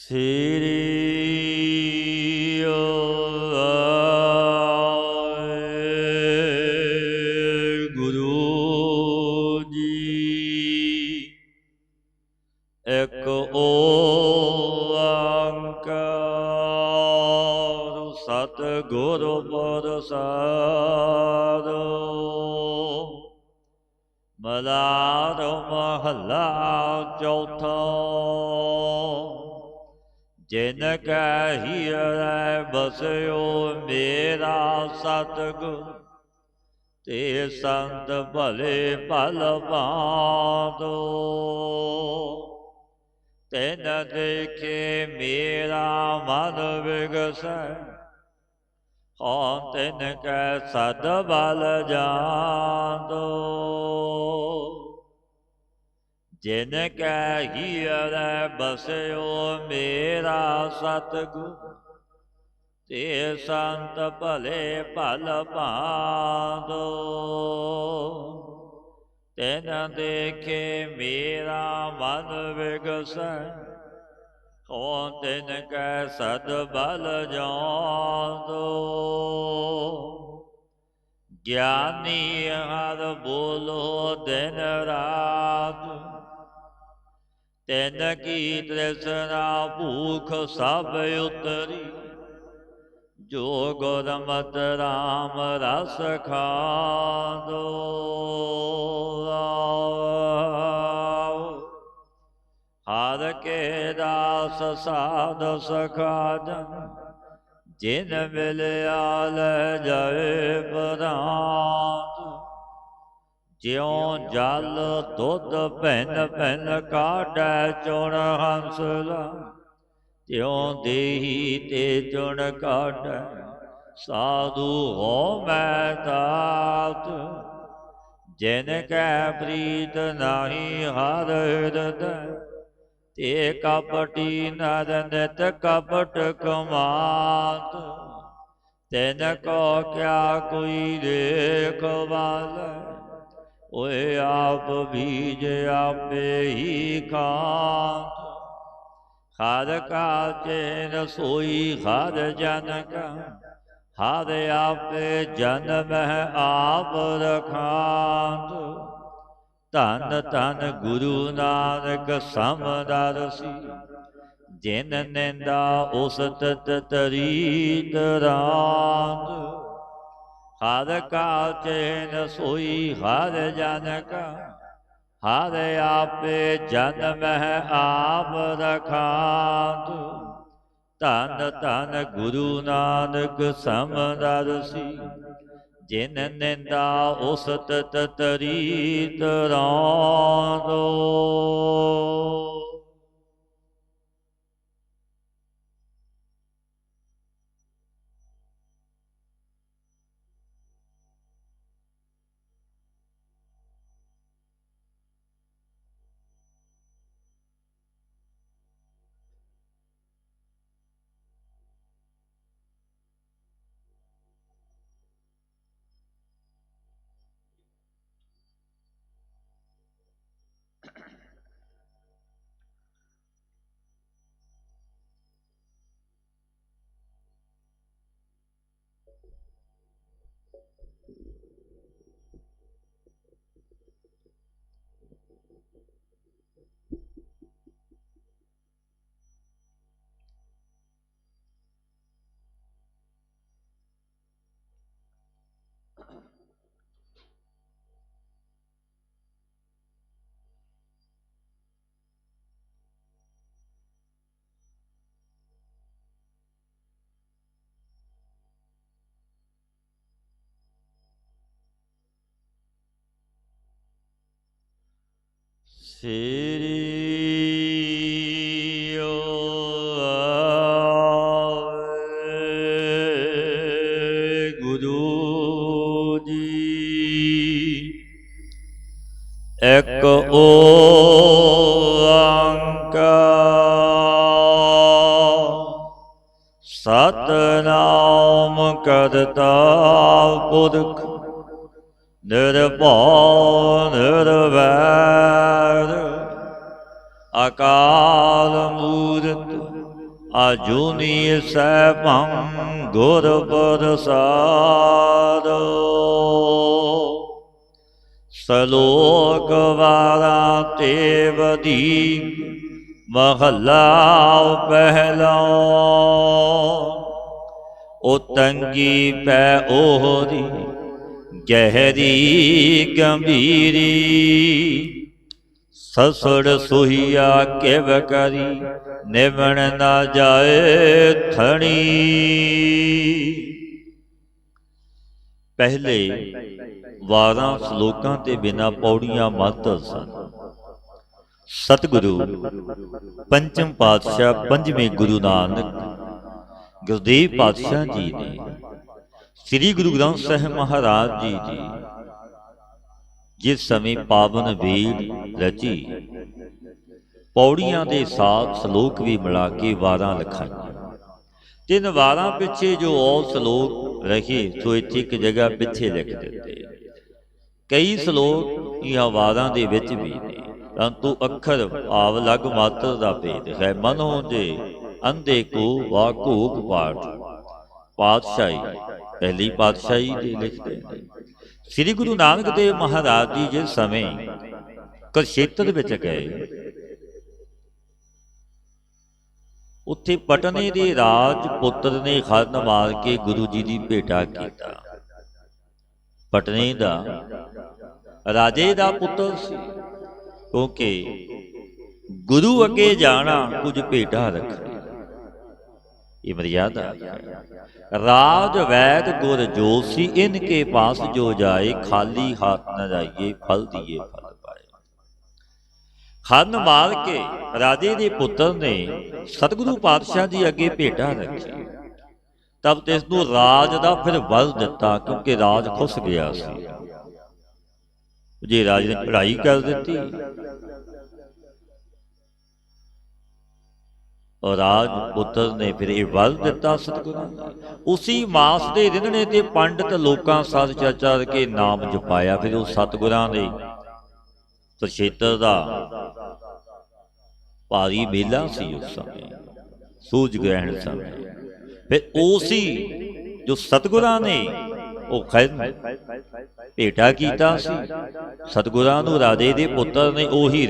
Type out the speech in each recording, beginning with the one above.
ਸ੍ਰੀ ਗੁਰੂ ਜੀ। ਇੱਕ ਓੰਕਾਰ ਸਤਿਗੁਰ ਪ੍ਰਸਾਦਿ। ਮਲਾਰ ਮਹੱਲਾ ਚੌਥਾ। ਜਿਨ ਕੈ ਹੀਰੈ ਬਸਿਓ ਮੇਰਾ ਸਤਿਗੁਰ, ਤੇ ਸੰਤ ਭਲੇ ਭਲ ਭਾਂਦੋ। ਤਿਨ ਦੇਖੇ ਮੇਰਾ ਮਨ ਵਿਗਸੈ, ਹਉ ਤਿਨ ਕੈ ਸਦ ਬਲ ਜਾਂਦੋ। ਜਿਨ ਕੈ ਹੀਰੈ ਬਸਿਓ ਮੇਰਾ ਸਤਿਗੁਰ, ਤੇ ਸੰਤ ਭਲੇ ਭਲ ਭਾਂਦੋ। ਤਿਨ ਦੇਖੇ ਮੇਰਾ ਮਨ ਵਿਗਸੈ, ਹਉ ਤਿਨ ਕੈ ਸਦ ਬਲ ਜਾਂਦੋ। ਗਿਆਨੀ ਹਰਿ ਬੋਲੋ ਦਿਨ ਰਾਤ, ਤਿਨ ਕੀ ਤ੍ਰਿਸ਼ਨਾ ਭੂਖ ਸਭ ਉਤਰੀ। ਜੋ ਗੁਰਮਤਿ ਰਾਮ ਰਸ ਖਾਂਦੋ। ਹਰਿ ਕੇ ਦਾਸ ਸਾਧ ਸਖਾ ਜਨ, ਜਿਨ ਮਿਲਿਆ ਲੈ ਜਾਏ ਬਰਾਤ। ਜਿਉ ਜਲ ਦੁੱਧ ਭਿੰਨ ਭਿੰਨ ਕਾਢੈ ਚੁਣ ਹੰਸਲਾ, ਤਿਉ ਦੇਹੀ ਤੇ ਚੁਣ ਕਾਢੈ ਸਾਧੂ ਹੋ ਮੈਂ ਦਾਤ। ਜਿਨ ਕੈ ਪ੍ਰੀਤ ਨਾਹੀ ਹਰਿ ਹਿਰਦੈ, ਤੇ ਕਪਟੀ ਨਰ ਨਿਤ ਕਪਟ ਕਮਾਤ। ਤਿਨ ਕੋ ਕਿਆ ਕੋਈ ਦੇਖਵਾਲੈ, ਓਏ ਆਪ ਬੀਜ ਆਪੇ ਹੀ ਖਾਤ। ਹਰਿ ਕਾ ਚੈਨ ਸੋਈ ਹਰਿ ਜਨ ਕਾ, ਹਰਿ ਆਪੇ ਜਨਮਹਿ ਆਪ ਰਖਾਤ। ਧੰਨ ਧੰਨ ਗੁਰੂ ਨਾਨਕ ਸਮਦਰਸੀ, ਜਿਨ ਨਿੰਦਾ ਉਸਤਤ ਤਰੀਤ ਰਾਤ। ਹਰਿ ਕਾ ਚੈਨ ਸੋਈ ਹਰਿ ਜਨ ਕਾ, ਹਰਿ ਆਪੇ ਜਨਮਹਿ ਆਪ ਰਖਾਤ। ਧੰਨ ਧੰਨ ਗੁਰੂ ਨਾਨਕ ਸਮਦਰਸੀ, ਜਿਨ ਨਿੰਦਾ ਉਸਤਤ ਤਰੀਤ ਰਾਂਦੋ। ਸ੍ਰੀ ਗੁਰੂ ਜੀ। ਇੱਕ ਓੰਕਾਰ ਸਤਿਨਾਮ ਕਰਤਾ ਪੁਰਖ, ਨਿਰਭਉ ਨਿਰਵੈਰ, ਅਕਾਲ ਮੂਰਤ ਅਜੂਨੀ ਸੈਭੰ ਗੁਰ ਪ੍ਰਸਾਦਿ। ਸਲੋਕ ਵਾਰਾ ਤੇ ਵਧੀਕ ਮਹੱਲਾ ਪਹਿਲਾ। ਉਤੰਗੀ ਪੈ ਉਹਰੀ ਗਹਿਰੀ ਗੰਭੀਰੀ। ਸਸੜ ਸੁਹੀਆ ਕਿਵ ਕਰੀ ਨਿਵਣ ਨਾ ਜਾਏ ਥਣੀ। ਪਹਿਲੇ 12 ਸ਼ਲੋਕਾਂ ਤੇ ਬਿਨਾਂ ਪੌੜੀਆਂ ਮਾਤਰ ਸਨ। ਸਤਿਗੁਰੂ ਪੰਚਮ ਪਾਤਸ਼ਾਹ ਪੰਜਵੇਂ ਗੁਰੂ ਨਾਨਕ ਗੁਰਦੇਵ ਪਾਤਸ਼ਾਹ ਜੀ ਨੇ ਸ੍ਰੀ ਗੁਰੂ ਗ੍ਰੰਥ ਸਾਹਿਬ ਮਹਾਰਾਜ ਜੀ ਦੀ ਜਿਸ ਸਮੇਂ ਪਾਵਨ ਵੇਦ ਰਚੀ, ਪੌੜੀਆਂ ਦੇ ਸਾਥ ਸ਼ਲੋਕ ਵੀ ਮਿਲਾ ਕੇ 12 ਲਿਖਾਈਆਂ। ਤੇ 12 ਪਿੱਛੇ ਜੋ ਔਰ ਸ਼ਲੋਕ ਰਹੇ ਸੋ ਇੱਥੇ ਇੱਕ ਜਗ੍ਹਾ ਪਿੱਛੇ ਲਿਖ ਦਿੱਤੇ। ਕਈ ਸ਼ਲੋਕ ਇਹਨਾਂ 12 ਦੇ ਵਿੱਚ ਵੀ ਨੇ, ਪਰੰਤੂ ਅੱਖਰ ਭਾਵ ਲਗ ਮਾਤਰ ਦਾ ਭੇਦ ਹੈ। ਮਨੋ ਜੇ ਅੰਧੇ ਕੋ ਵਾ ਘੋਖ ਪਾਠ। ਪਾਤਸ਼ਾਹੀ ਪਹਿਲੀ ਪਾਤਸ਼ਾਹੀ ਦੇ ਲਿਖਦੇ ਨੇ। ਸ੍ਰੀ ਗੁਰੂ ਨਾਨਕ ਦੇਵ ਮਹਾਰਾਜ ਜੀ ਜਿਸ ਸਮੇਂ ਕੁਰੂਕਸ਼ੇਤਰ ਵਿੱਚ ਗਏ, ਉੱਥੇ ਪਟਨੇ ਦੇ ਰਾਜ ਪੁੱਤਰ ਨੇ ਖਰਨ ਮਾਰ ਕੇ ਗੁਰੂ ਜੀ ਦੀ ਭੇਟਾ ਕੀਤਾ। ਪਟਨੇ ਦਾ ਰਾਜੇ ਦਾ ਪੁੱਤਰ ਸੀ, ਕਿਉਂਕਿ ਗੁਰੂ ਅੱਗੇ ਜਾਣਾ ਕੁਝ ਭੇਟਾ ਰੱਖਣੀ ਇਹ ਮਰਿਆਦਾ। ਰਾਜ ਵੈਦ ਗੁਰ ਜੋਸ਼ੀ ਇਨਕੇ ਪਾਸ ਜੋ ਜਾਏ, ਖਾਲੀ ਹਾਥ ਨ ਜਾਈਏ ਫਲ ਦੀਏ ਫਲ ਪਾਏ। ਖਰਨ ਮਾਰ ਕੇ ਰਾਜੇ ਦੇ ਪੁੱਤਰ ਨੇ ਸਤਿਗੁਰੂ ਪਾਤਸ਼ਾਹ ਜੀ ਅੱਗੇ ਭੇਟਾ ਰੱਖੀ। ਤਬ ਤੇ ਇਸ ਨੂੰ ਰਾਜ ਦਾ ਫਿਰ ਵੱਲ ਦਿੱਤਾ, ਕਿਉਂਕਿ ਰਾਜ ਖੁੱਸ ਗਿਆ ਸੀ। ਜੇ ਰਾਜ ਨੇ ਚੜ੍ਹਾਈ ਕਰ ਦਿੱਤੀ ਔਰ ਰਾਜ ਪੁੱਤਰ ਨੇ ਫਿਰ ਇਹ ਵੱਲ ਦਿੱਤਾ ਸਤਿਗੁਰਾਂ ਨੇ। ਉਸੀ ਮਾਸ ਦੇ ਰਿੰਨਣੇ ਤੇ ਪੰਡਿਤ ਲੋਕਾਂ ਸਾਧ ਚਰਚਾ ਕੇ ਨਾਮ ਜਪਾਇਆ। ਫਿਰ ਉਹ ਸਤਿਗੁਰਾਂ ਨੇ ਕੁਰੂਕਸ਼ੇਤਰ ਦਾ ਭਾਰੀ ਮੇਲਾ ਸੀ ਉਸ ਸਮੇਂ, ਸੂਰਜ ਗ੍ਰਹਿਣ ਸਮੇਂ। ਫਿਰ ਉਸੀ ਜੋ ਸਤਿਗੁਰਾਂ ਨੇ ਉਹ ਖੈਰ ਭੇਟਾ ਕੀਤਾ ਸੀ ਸਤਿਗੁਰਾਂ ਨੂੰ, ਰਾਜੇ ਦੇ ਪੁੱਤਰ ਨੇ ਉਹੀ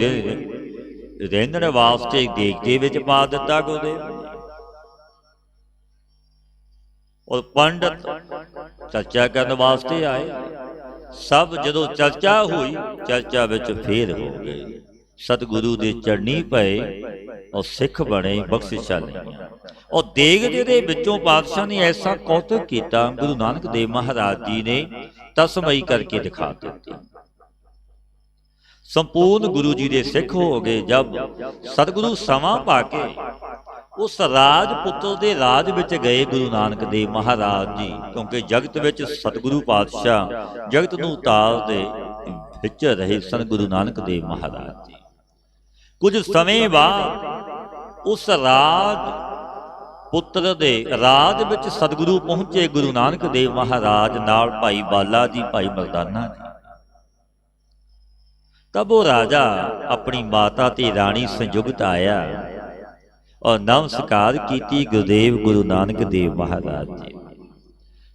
ਰਹਿਣ ਵਾਸਤੇ ਦੇਗਤੇ ਵਿੱਚ ਪਾ ਦਿੱਤਾ ਗੁਰਦੇਵ ਨੇ। ਔਰ ਪੰਡਤ ਚਰਚਾ ਕਰਨ ਵਾਸਤੇ ਆਏ। ਸਭ ਜਦੋਂ ਚਰਚਾ ਹੋਈ, ਚਰਚਾ ਵਿੱਚ ਫੇਰ ਹੋ ਗਏ। ਸਤਿਗੁਰੂ ਦੇ ਚਰਨੀ ਪਏ ਔਰ ਸਿੱਖ ਬਣੇ, ਬਖਸ਼ਿਸ਼ਾਂ ਲਈਆਂ। ਔਰ ਦੇਗਤੇ ਦੇ ਵਿੱਚੋਂ ਪਾਤਸ਼ਾਹ ਨੇ ਐਸਾ ਕੌਤਕ ਕੀਤਾ, ਗੁਰੂ ਨਾਨਕ ਦੇਵ ਮਹਾਰਾਜ ਜੀ ਨੇ ਤਸਮਈ ਕਰਕੇ ਦਿਖਾ ਦਿੱਤੀ। ਸੰਪੂਰਨ ਗੁਰੂ ਜੀ ਦੇ ਸਿੱਖ ਹੋ ਗਏ। ਜਦ ਸਤਿਗੁਰੂ ਸਮਾਂ ਪਾ ਕੇ ਉਸ ਰਾਜ ਪੁੱਤਰ ਦੇ ਰਾਜ ਵਿੱਚ ਗਏ ਗੁਰੂ ਨਾਨਕ ਦੇਵ ਮਹਾਰਾਜ ਜੀ, ਕਿਉਂਕਿ ਜਗਤ ਵਿੱਚ ਸਤਿਗੁਰੂ ਪਾਤਸ਼ਾਹ ਜਗਤ ਨੂੰ ਉਤਾਰ ਦੇ ਵਿੱਚ ਰਹੇ ਸਨ ਗੁਰੂ ਨਾਨਕ ਦੇਵ ਮਹਾਰਾਜ ਜੀ। ਕੁਝ ਸਮੇਂ ਬਾਅਦ ਉਸ ਰਾਜ ਪੁੱਤਰ ਦੇ ਰਾਜ ਵਿੱਚ ਸਤਿਗੁਰੂ ਪਹੁੰਚੇ ਗੁਰੂ ਨਾਨਕ ਦੇਵ ਮਹਾਰਾਜ ਨਾਲ ਭਾਈ ਬਾਲਾ ਜੀ, ਭਾਈ ਮਰਦਾਨਾ ਜੀ। ਤਬ ਉਹ ਰਾਜਾ ਆਪਣੀ ਮਾਤਾ ਤੇ ਰਾਣੀ ਸੰਯੁਕਤ ਆਇਆ ਔਰ ਨਮਸਕਾਰ ਕੀਤੀ ਗੁਰਦੇਵ ਗੁਰੂ ਨਾਨਕ ਦੇਵ ਮਹਾਰਾਜ ਜੀ।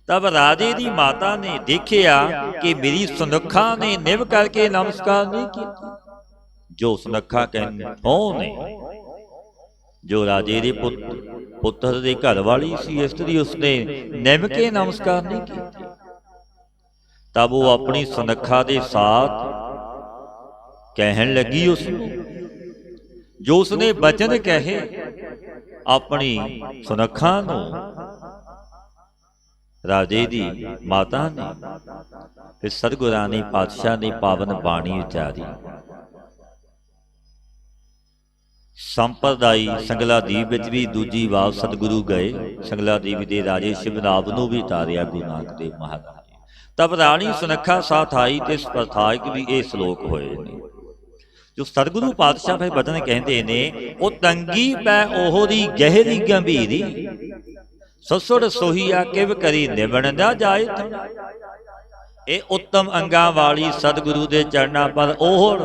ਤਬ ਰਾਜੇ ਦੀ ਮਾਤਾ ਨੇ ਦੇਖਿਆ ਕਿ ਮੇਰੀ ਸੁਨੱਖਾ ਨੇ ਨਿਵ ਕਰਕੇ ਨਮਸਕਾਰ ਨਹੀਂ ਕੀਤੀ। ਜੋ ਸੁਨੱਖਾ ਕਹਿੰਦੇ ਕੌਣ ਨੇ? ਜੋ ਰਾਜੇ ਦੇ ਪੁੱਤਰ ਦੇ ਘਰ ਵਾਲੀ ਸੀ ਇਸਤਰੀ, ਉਸਨੇ ਨਿਵ ਕੇ ਨਮਸਕਾਰ ਨਹੀਂ ਕੀਤੀ। ਤਬ ਉਹ ਆਪਣੀ ਸੁਨੱਖਾ ਦੇ ਸਾਥ ਕਹਿਣ ਲੱਗੀ ਉਸਨੂੰ ਜੋ ਉਸਨੇ ਬਚਨ ਕਹੇ ਆਪਣੀ ਸੁਨੱਖਾ ਨੂੰ। ਰਾਜੇ ਦੀ ਮਾਤਾ ਨੇ ਫਿਰ ਸਤਿਗੁਰਾਂ ਨੇ ਪਾਤਸ਼ਾਹ ਨੇ ਪਾਵਨ ਬਾਣੀ ਉਚਾਰੀ। ਸੰਪਰਦਾਈ ਸੰਗਲਾਦੀਪ ਵਿੱਚ ਵੀ ਦੂਜੀ ਵਾਰ ਸਤਿਗੁਰੂ ਗਏ। ਸੰਗਲਾਦੀਪ ਦੇ ਰਾਜੇ ਸ਼ਿਵਨਾਭ ਨੂੰ ਵੀ ਤਾਰਿਆ ਗੁਰੂ ਨਾਨਕ ਦੇਵ ਮਹਾਰਾਜ। ਤਬ ਰਾਣੀ ਸੁਨੱਖਾ ਸਾਥ ਆਈ ਤੇ ਸਪਰਥਾਇਕ ਵੀ ਇਹ ਸ਼ਲੋਕ ਹੋਏ ਨੇ। ਜੋ ਸਤਿਗੁਰੂ ਪਾਤਸ਼ਾਹ ਫਿਰ ਬਚਨ ਕਹਿੰਦੇ ਨੇ, ਉਹ ਤੰਗੀ ਪੈ ਉਹਦੀ ਗਹਿਰੀ ਗੰਭੀਰੀ, ਸਸੁੜ ਸੋਹੀਆ ਕਿਵ ਕਰੀ ਨਿਵਣ ਨਾ ਜਾਏ। ਇਹ ਉੱਤਮ ਅੰਗਾਂ ਵਾਲੀ ਸਤਿਗੁਰੂ ਦੇ ਚਰਨਾਂ ਪਰ ਉਹੜ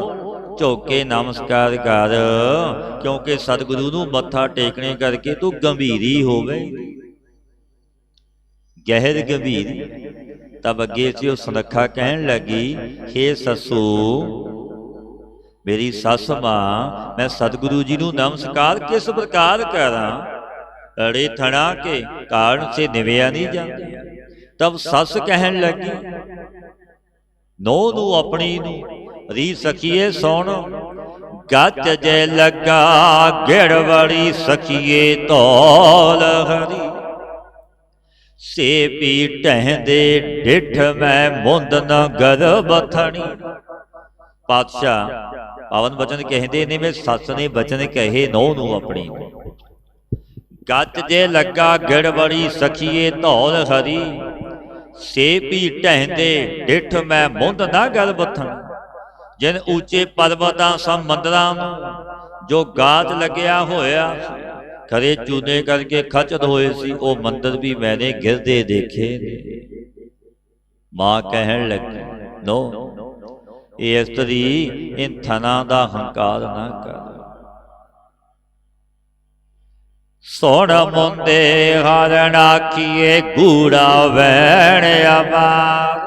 ਝੁਕ ਕੇ ਨਮਸਕਾਰ ਕਰ, ਕਿਉਂਕਿ ਸਤਿਗੁਰੂ ਨੂੰ ਮੱਥਾ ਟੇਕਣੇ ਕਰਕੇ ਤੂੰ ਗੰਭੀਰੀ ਹੋਵੇ, ਗਹਿਰ ਗੰਭੀਰ। ਤਬ ਅੱਗੇ ਸੀ ਉਹ ਸੁਨੱਖਾ ਕਹਿਣ ਲੱਗੀ, ਹੇ ਸੱਸੂ, ਮੇਰੀ ਸੱਸ ਮਾਂ, ਮੈਂ ਸਤਿਗੁਰੂ ਜੀ ਨੂੰ ਨਮਸਕਾਰ ਕਿਸ ਪ੍ਰਕਾਰ ਕਰਾਂ? ਅੜੇ ਥਣਾ ਕੇ ਕਾਰਨ ਸੇ ਨਿਵਿਆ ਨਹੀਂ ਜਾਂਦੇ। ਤਬ ਸੱਸ ਕਹਿਣ ਲੱਗੀ, ਨੂੰਹ ਨੂੰ ਆਪਣੀ ਨੂੰ, ਰੀ ਸਖੀਏ ਸੁਣ, ਗੱਜ ਜੇ ਲੱਗਾ ਗਿੜਵੜੀ ਸਖੀਏ ਧੌਲ ਹਰੀ, ਸੇ ਪੀ ਟਹਿੰਦੇ ਡਿਠ ਮੈਂ ਮੁੰਦ ਨ ਗਰਬਥਣੀ। ਪਾਤਸ਼ਾਹ ਪਾਵਨ ਬਚਨ ਕਹਿੰਦੇ ਨੇ, ਮੇਰੇ ਸੱਸ ਨੇ ਬਚਨ ਕਹੇ ਨੂੰਹ ਨੂੰ ਆਪਣੀ ਨੂੰ, ਗੱਜ ਜੇ ਲੱਗਾ ਗਿੜਵੜੀ ਸਖੀਏ ਧੌਲ ਹਰੀ, ਸੇ ਪੀ ਟਹਿੰਦੇ ਡਿਠ ਮੈਂ ਮੁੰਦ ਨਾ ਗਰਬਥਣ। ਜਿਨ ਉੱਚੇ ਪਰਬਤਾਂ ਸਭ ਮੰਦਰਾਂ ਨੂੰ ਜੋ ਗਾਜ ਲੱਗਿਆ ਹੋਇਆ, ਖਰੇ ਚੂਨੇ ਕਰਕੇ ਖਚਤ ਹੋਏ ਸੀ, ਉਹ ਮੰਦਰ ਵੀ ਮੈਨੇ ਗਿਰਦੇ ਦੇਖੇ ਨੇ। ਮਾਂ ਕਹਿਣ ਲੱਗੀ, ਨੋ ਇਹ ਇਸਤਰੀ ਇਨ ਥਨਾਂ ਦਾ ਹੰਕਾਰ ਨਾ ਕਰ। ਸੁਣ ਮੁੰਦੇ ਹਰਨ ਆਖੀਏ ਗੂੜਾ ਵੈਣ ਅਮਾਰ,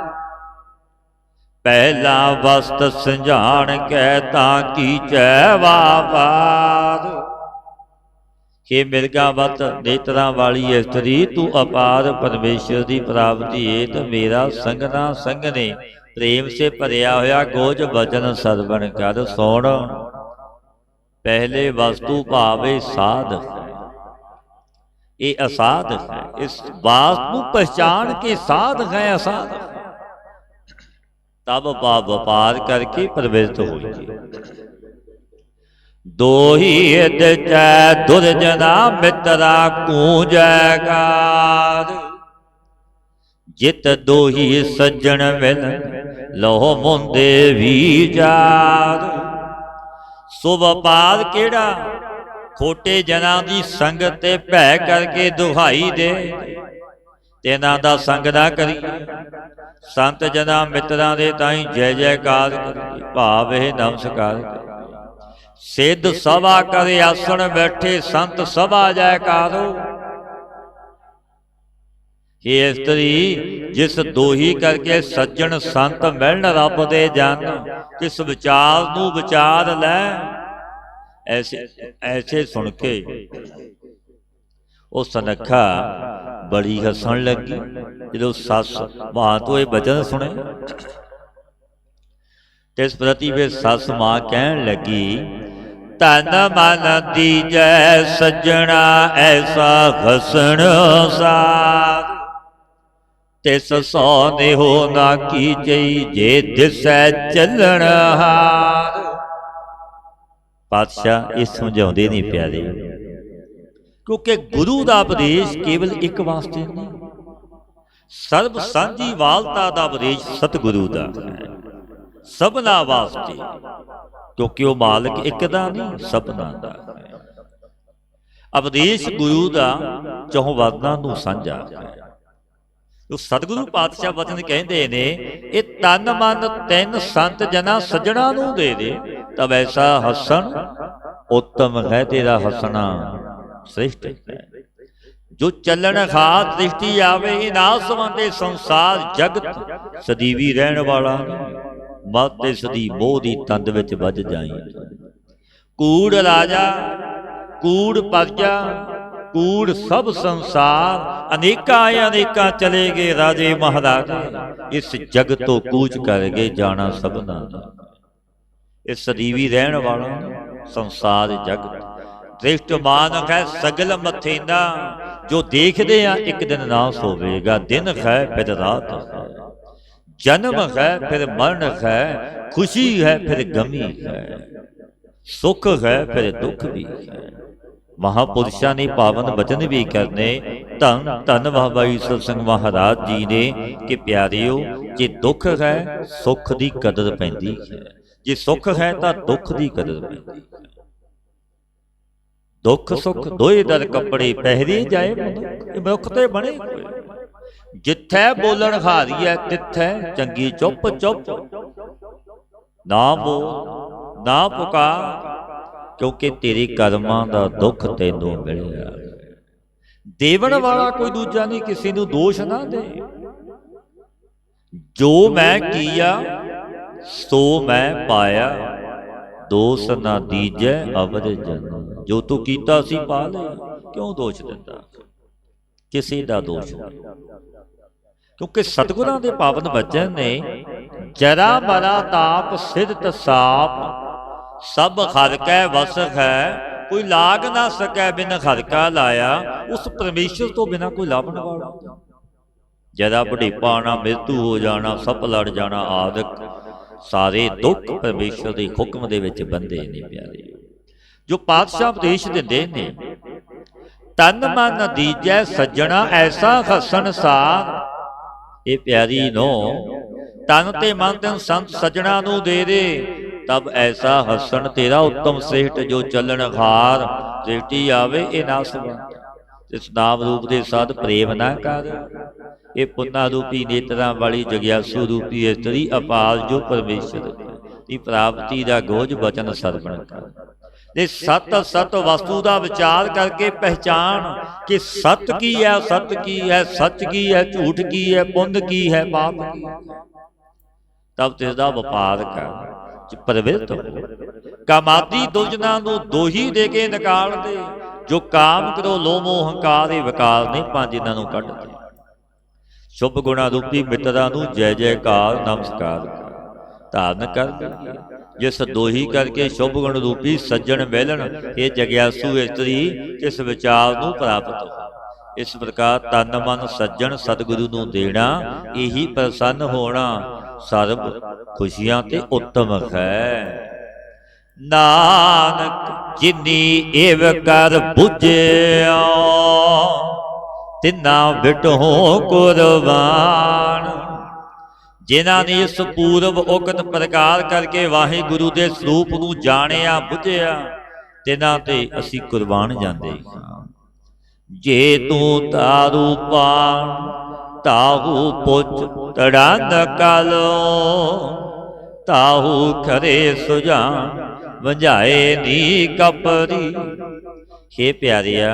ਪਹਿਲਾ ਵਸਤ ਸੰਝਾਣ ਕੈ ਤਾਂ ਕੀਚੈ ਵਾਪਾਰ। हे ਮਿਰਗਾਵਤ ਨੇਤਰਾਂ ਵਾਲੀ ਇਸਤਰੀ, ਤੂੰ ਅਪਾਰ ਪਰਮੇਸ਼ਰ ਦੀ ਪ੍ਰਾਪਤੀ ਏ ਤੇ ਮੇਰਾ ਸੰਗਨਾ ਸੰਗਨੇ, ਪ੍ਰੇਮ ਸੇ ਭਰਿਆ ਹੋਇਆ ਗੋਜ ਵਚਨ ਸਰਵਣ ਕਰ। ਸੁਣ, ਪਹਿਲੇ ਵਸਤੂ ਭਾਵੇ ਸਾਧ ਹੈ, ਇਹ ਅਸਾਧ ਹੈ। ਇਸ ਬਾਤ ਨੂੰ ਪਹਿਚਾਨ ਕੇ ਸਾਧ ਹੈ ਅਸਾਧ ਹੈ, ਤਬ ਵਪਾਰ ਕਰਕੇ ਪ੍ਰਵਿਰਤ ਹੋਈਏ। ਦੋਹੀ ਇਦ ਚੈ ਦੁਰਜਨਾ ਮਿੱਤਰਾ ਕੂਜੈਕਾਰ, ਜਿਤ ਦੋਹੀ ਸੱਜਣ ਮਿਲ ਲਹੋ ਮੁੰਦੇ ਵੀਚਾਰ। ਸੋ ਵਪਾਰ ਕਿਹੜਾ? ਖੋਟੇ ਜਨਾਂ ਦੀ ਸੰਗਤ ਤੇ ਭੈ ਕਰਕੇ ਦੁਹਾਈ ਦੇ, ਇਹਨਾਂ ਦਾ ਸੰਗ ਨਾ ਕਰੀ। ਸੰਤ ਜਨਾਂ ਮਿੱਤਰਾਂ ਦੇ ਤਾਈਂ ਜੈ ਜੈਕਾਰ ਕਰੀ, ਭਾਵ ਇਹ ਨਮਸਕਾਰ ਕਰੀ। ਸਿੱਧ ਸਭਾ ਕਰੇ ਆਸਣ ਬੈਠੇ, ਸੰਤ ਸਭਾ ਜੈਕਾਰੋ। ਇਹ ਇਸਤਰੀ ਜਿਸ ਦੋਹੀ ਕਰਕੇ ਸੱਜਣ ਸੰਤ ਮਿਲਣ ਰੱਬ ਦੇ ਜਨ, ਕਿਸ ਵਿਚਾਰ ਨੂੰ ਵਿਚਾਰ ਲੈ। ਐਸੇ ਸੁਣ ਕੇ ਉਹ ਸੁਨੱਖਾ ਬੜੀ ਹੱਸਣ ਲੱਗੀ। ਜਦੋਂ ਸੱਸ ਮਾਂ ਤੋਂ ਇਹ ਬਚਨ ਸੁਣੇ ਤੇ ਇਸ ਪ੍ਰਤੀ ਫਿਰ ਸੱਸ ਮਾਂ ਕਹਿਣ ਲੱਗੀ, ਤਨ ਮਨ ਦੀਜੈ ਸੱਜਣਾ ਐਸਾ ਹਸਣ ਸਾਰ, ਤਿਸ ਸੋ ਨਿਹੋ ਨਾ ਕੀਜਈ ਜੇ ਦਿਸੈ ਚੱਲਣ ਹਾਰ। ਪਾਤਸ਼ਾਹ ਇਹ ਸਮਝਾਉਂਦੇ ਨਹੀਂ ਪਿਆਰੇ, ਕਿਉਂਕਿ ਗੁਰੂ ਦਾ ਉਪਦੇਸ਼ ਕੇਵਲ ਇੱਕ ਵਾਸਤੇ ਨਹੀਂ, ਸਰਬ ਸਾਂਝੀ ਵਾਲਤਾ ਦਾ ਉਪਦੇਸ਼ ਸਤਿਗੁਰੂ ਦਾ ਹੈ, ਸਭਨਾ ਵਾਸਤੇ, ਕਿਉਂਕਿ ਉਹ ਮਾਲਕ ਇੱਕ ਦਾ ਨਹੀਂ ਸਭਨਾ ਦਾ ਹੈ। ਉਪਦੇਸ਼ ਗੁਰੂ ਦਾ ਚਹੁ ਵਰਨਾਂ ਨੂੰ ਸਾਂਝਾ ਹੈ। ਉਹ ਸਤਿਗੁਰੂ ਪਾਤਸ਼ਾਹ ਵਚਨ ਕਹਿੰਦੇ ਨੇ, ਇਹ ਤਨ ਮਨ ਤਿੰਨ ਸੰਤ ਜਨਾਂ ਸੱਜਣਾ ਨੂੰ ਦੇ ਦੇ, ਤਬ ਐਸਾ ਹਸਣ ਉੱਤਮ ਹੈ ਤੇਰਾ ਹਸਣਾ ਸ੍ਰਿਸ਼ਟ ਹੈ। ਜੋ ਚੱਲਣ ਖਾਤ ਦ੍ਰਿਸ਼ਟੀ ਆਵੇ, ਇਹ ਨਾ ਸੰਬੰਧੇ ਸੰਸਾਰ ਜਗਤ ਸਦੀਵੀ ਰਹਿਣ ਵਾਲਾ, ਮਤ ਤੇ ਸਦੀ ਮੋਹ ਦੀ ਤੰਦ ਵਿੱਚ ਵੱਜ ਜਾਈ। ਕੂੜ ਰਾਜਾ ਕੂੜ ਪਰਜਾ ਕੂੜ ਸਭ ਸੰਸਾਰ, ਅਨੇਕਾਂ ਅਨੇਕਾਂ ਚਲੇ ਗਏ ਰਾਜੇ ਮਹਾਰਾਜੇ, ਇਸ ਜਗਤ ਤੋਂ ਕੂਚ ਕਰ ਗਏ ਜਾਣਾ ਸਭਨਾ ਦਾ। ਇਸ ਸਦੀਵੀ ਰਹਿਣ ਵਾਲਾ ਸੰਸਾਰ ਜਗਤ ਦ੍ਰਿਸ਼ਟ ਮਾਨਕ ਹੈ ਸਗਲ ਮਥੇਂਦਾ, ਜੋ ਦੇਖਦੇ ਆ ਇੱਕ ਦਿਨ ਨਾਸ ਹੋਵੇਗਾ। ਦਿਨ ਹੈ ਫਿਰ ਰਾਤ ਹੈ, ਜਨਮ ਹੈ ਫਿਰ ਮਰਨ ਹੈ, ਖੁਸ਼ੀ ਹੈ ਫਿਰ ਗਮੀ ਹੈ, ਸੁਖ ਹੈ ਫਿਰ ਦੁੱਖ ਵੀ ਹੈ। ਮਹਾਪੁਰਸ਼ਾਂ ਨੇ ਪਾਵਨ ਬਚਨ ਵੀ ਕਰਨੇ, ਧੰਨ ਧੰਨ ਬਾਬਾ ਈਸਰ ਸਿੰਘ ਮਹਾਰਾਜ ਜੀ ਨੇ, ਕਿ ਪਿਆਰਿਓ ਜੇ ਦੁੱਖ ਹੈ ਸੁੱਖ ਦੀ ਕਦਰ ਪੈਂਦੀ ਹੈ, ਜੇ ਸੁੱਖ ਹੈ ਤਾਂ ਦੁੱਖ ਦੀ ਕਦਰ ਪੈਂਦੀ ਹੈ। ਦੁੱਖ ਸੁੱਖ ਦੋਏ ਦਰ ਕੱਪੜੇ ਪਹਿਰੇ ਜਾਏ ਮਨੁੱਖ, ਇਹ ਮਨੁੱਖ ਤੇ ਬਣੇ ਹੋਏ। ਜਿੱਥੈ ਬੋਲਣ ਹਾਰੀਐ ਤਿੱਥੈ ਚੰਗੀ ਚੁੱਪ ਚੁੱਪ, ਨਾ ਬੋਲ ना पुकार, क्योंकि तेरे कर्मां दा दुख तैनूं मिलिया। देवन वाला कोई दूजा नहीं, किसी नूं दोष ना दे। जो मैं किया सो मैं पाया, दोष ना दीजै अवर जन। जो तू कीता सी पा लिया, क्यों दोष दिंदा? किसी दा दोष नहीं, क्योंकि सतगुरां दे पावन वचन ने जरा मरा ताप सिद्ध साप, सब हर कै वस है, कोई लाग ना सकै बिन हर का लाया। उस परमेश्वर तो बिना कोई लाभण वाला, जरा बुढ़ेपा आना, मृत्यु हो जाना, सप लड़ जाना आदि सारे दुख परमेश्वर के हुक्म दे विच बंदे ने प्यारे। जो पातशाह उपदेश दिंदे ने, तन मन दीजै सज्जणा ऐसा हसन सार। ये प्यारी नो तन ते मन तेन संत सज्जणा नूं दे दे, तब ऐसा हसन तेरा उत्तम श्रेष्ठ। जो चलन हार दृष्टि आवे ये ना सुबंध, इस नाम रूप दे साध प्रेम ना कर। ये पुन्ना रूपी नेत्रां वाली जग्यासु रूपी इस्त्री अपाल जो परमेश्वर की प्राप्ति का गोज वचन सरवण कर। ये सत सत वस्तु का विचार करके पहचान कि सत की है, सत की है, सच की है, झूठ की है, पुण्य की है, पाप की है, तब तिसदा वपार कर प्रवृत्त हो। कामादी दुर्जना नूं दोही दे के निकाल दे। जो काम करो लोभ मोह हंकार ये विकार ने पंज इन्हां नूं कढ दे। शुभ गुणा रूपी मित्रा नूं जय जयकार नमस्कार कर धारण कर दे। जिस दोही करके शुभ गुण रूपी सज्जन मिलन, ये जग्यासु इस्त्री किस विचार नूं प्राप्त हो। इस प्रकार तन मन सज्जन सतगुरु नूं देना, यही प्रसन्न होना सर्व खुशियां ते उत्तम है। नानक जिनी एव कर बुझिया, तिना बिटहो कुरबान। जिन्हां ने इस पूर्व उक्त प्रकार करके वाहिगुरु दे स्वरूप नूं जाणिया बुझिया, तिन्हां ते असीं कुर्बान जांदे हां। जे तू तारू पान ताहू पुछ तड़न कालो, ताहू खरे सुजान वंझाए नी कपरी। हे प्यारिया,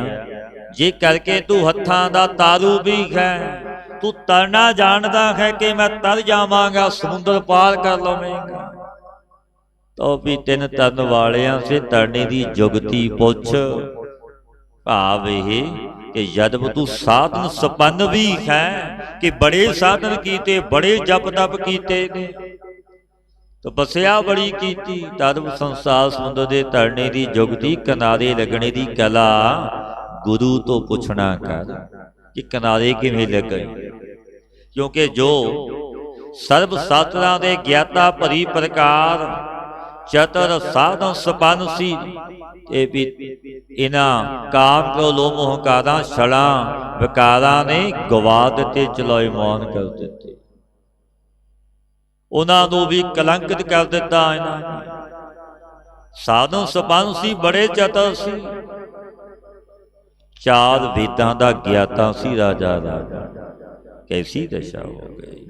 जे करके तू हत्थां दा तारू भी है, तू तरना जानदा है कि मैं तर जावांगा, समुद्र पार कर लवेंगा, तो भी तिन तरन वालियां से तरने की जुगती पुछ। भाव यह कि जब तू साधन संपन्न भी है कि बड़े साधन कीते, बड़े जप तप कीते ने, तो बसिया बड़ी कीती, तब संसार समुद्र दे तरने की जुगती किनारे लगने की कला गुरु तो पुछना कर कि किनारे किवें लगे। क्योंकि जो सर्व शास्त्रां दे ज्ञाता भरी प्रकार चतर साधन संपन्न सी, इन्हां काम को लोभ मोह हंकारां छलां विकारां ने गवा दिते, चलोए मौन कर दिते, उन्हां नूं भी कलंकित कर दिता। इन्हां साधन संपन्न सी, बड़े चतर सी, चार वेदां दा ज्ञाता सी राजा राजा, कैसी दशा हो गई।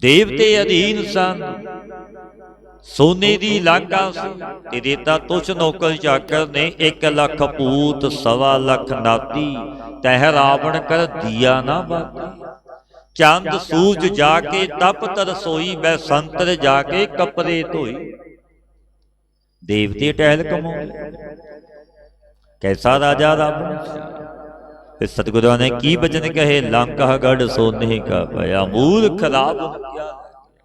देवते अधीन सन, सोने दी लागा सी, तेरे तां तुछ नौकर चाकर ने 1 लाख पूत 1.25 लाख नाती, तह रावण कर दिया ना बाती। चंद सूरज जाके तप तरसोई, मैं संतर जाके कपड़े धोई। देवते टहल कमाए, कैसा राजा रावण। फिर सतगुरु ने की वचन कहे, लंका गढ़ सोने का पाया, मूर्ख रावण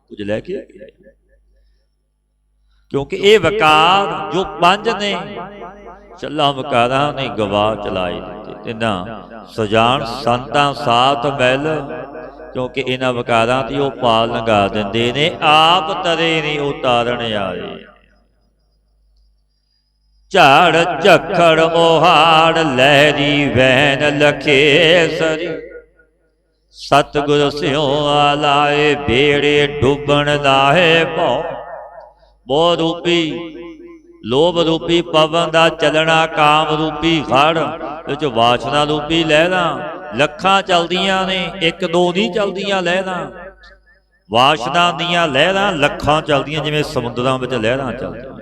कुछ लेके गया। क्योंकि ये वकार जो 5 ने चला वकारा ने गवा चलाए दिते, तिन्हां सुजान संतां साथ मैल। क्योंकि इन्हां वकारां ती वो पाल लंघा दिंदे ने, आप तरे नहीं उतारन आए। झाड़ झखड़ ओहाड़ लहरी वैन लखेसरी, सतगुर स्यों आलाए बेड़े डुबन लाहे भौ। मोह रूपी लोभ रूपी पवन दा चलना, काम रूपी हड़ विच वासना रूपी लहरां लखां चलदियां ने, 1 2 नहीं चलदियां लहरां। ਵਾਸ਼ਨਾ ਦੀਆਂ ਲਹਿਰਾਂ ਲੱਖਾਂ ਚੱਲਦੀਆਂ, ਜਿਵੇਂ ਸਮੁੰਦਰਾਂ ਵਿੱਚ ਲਹਿਰਾਂ ਚੱਲਦੀਆਂ।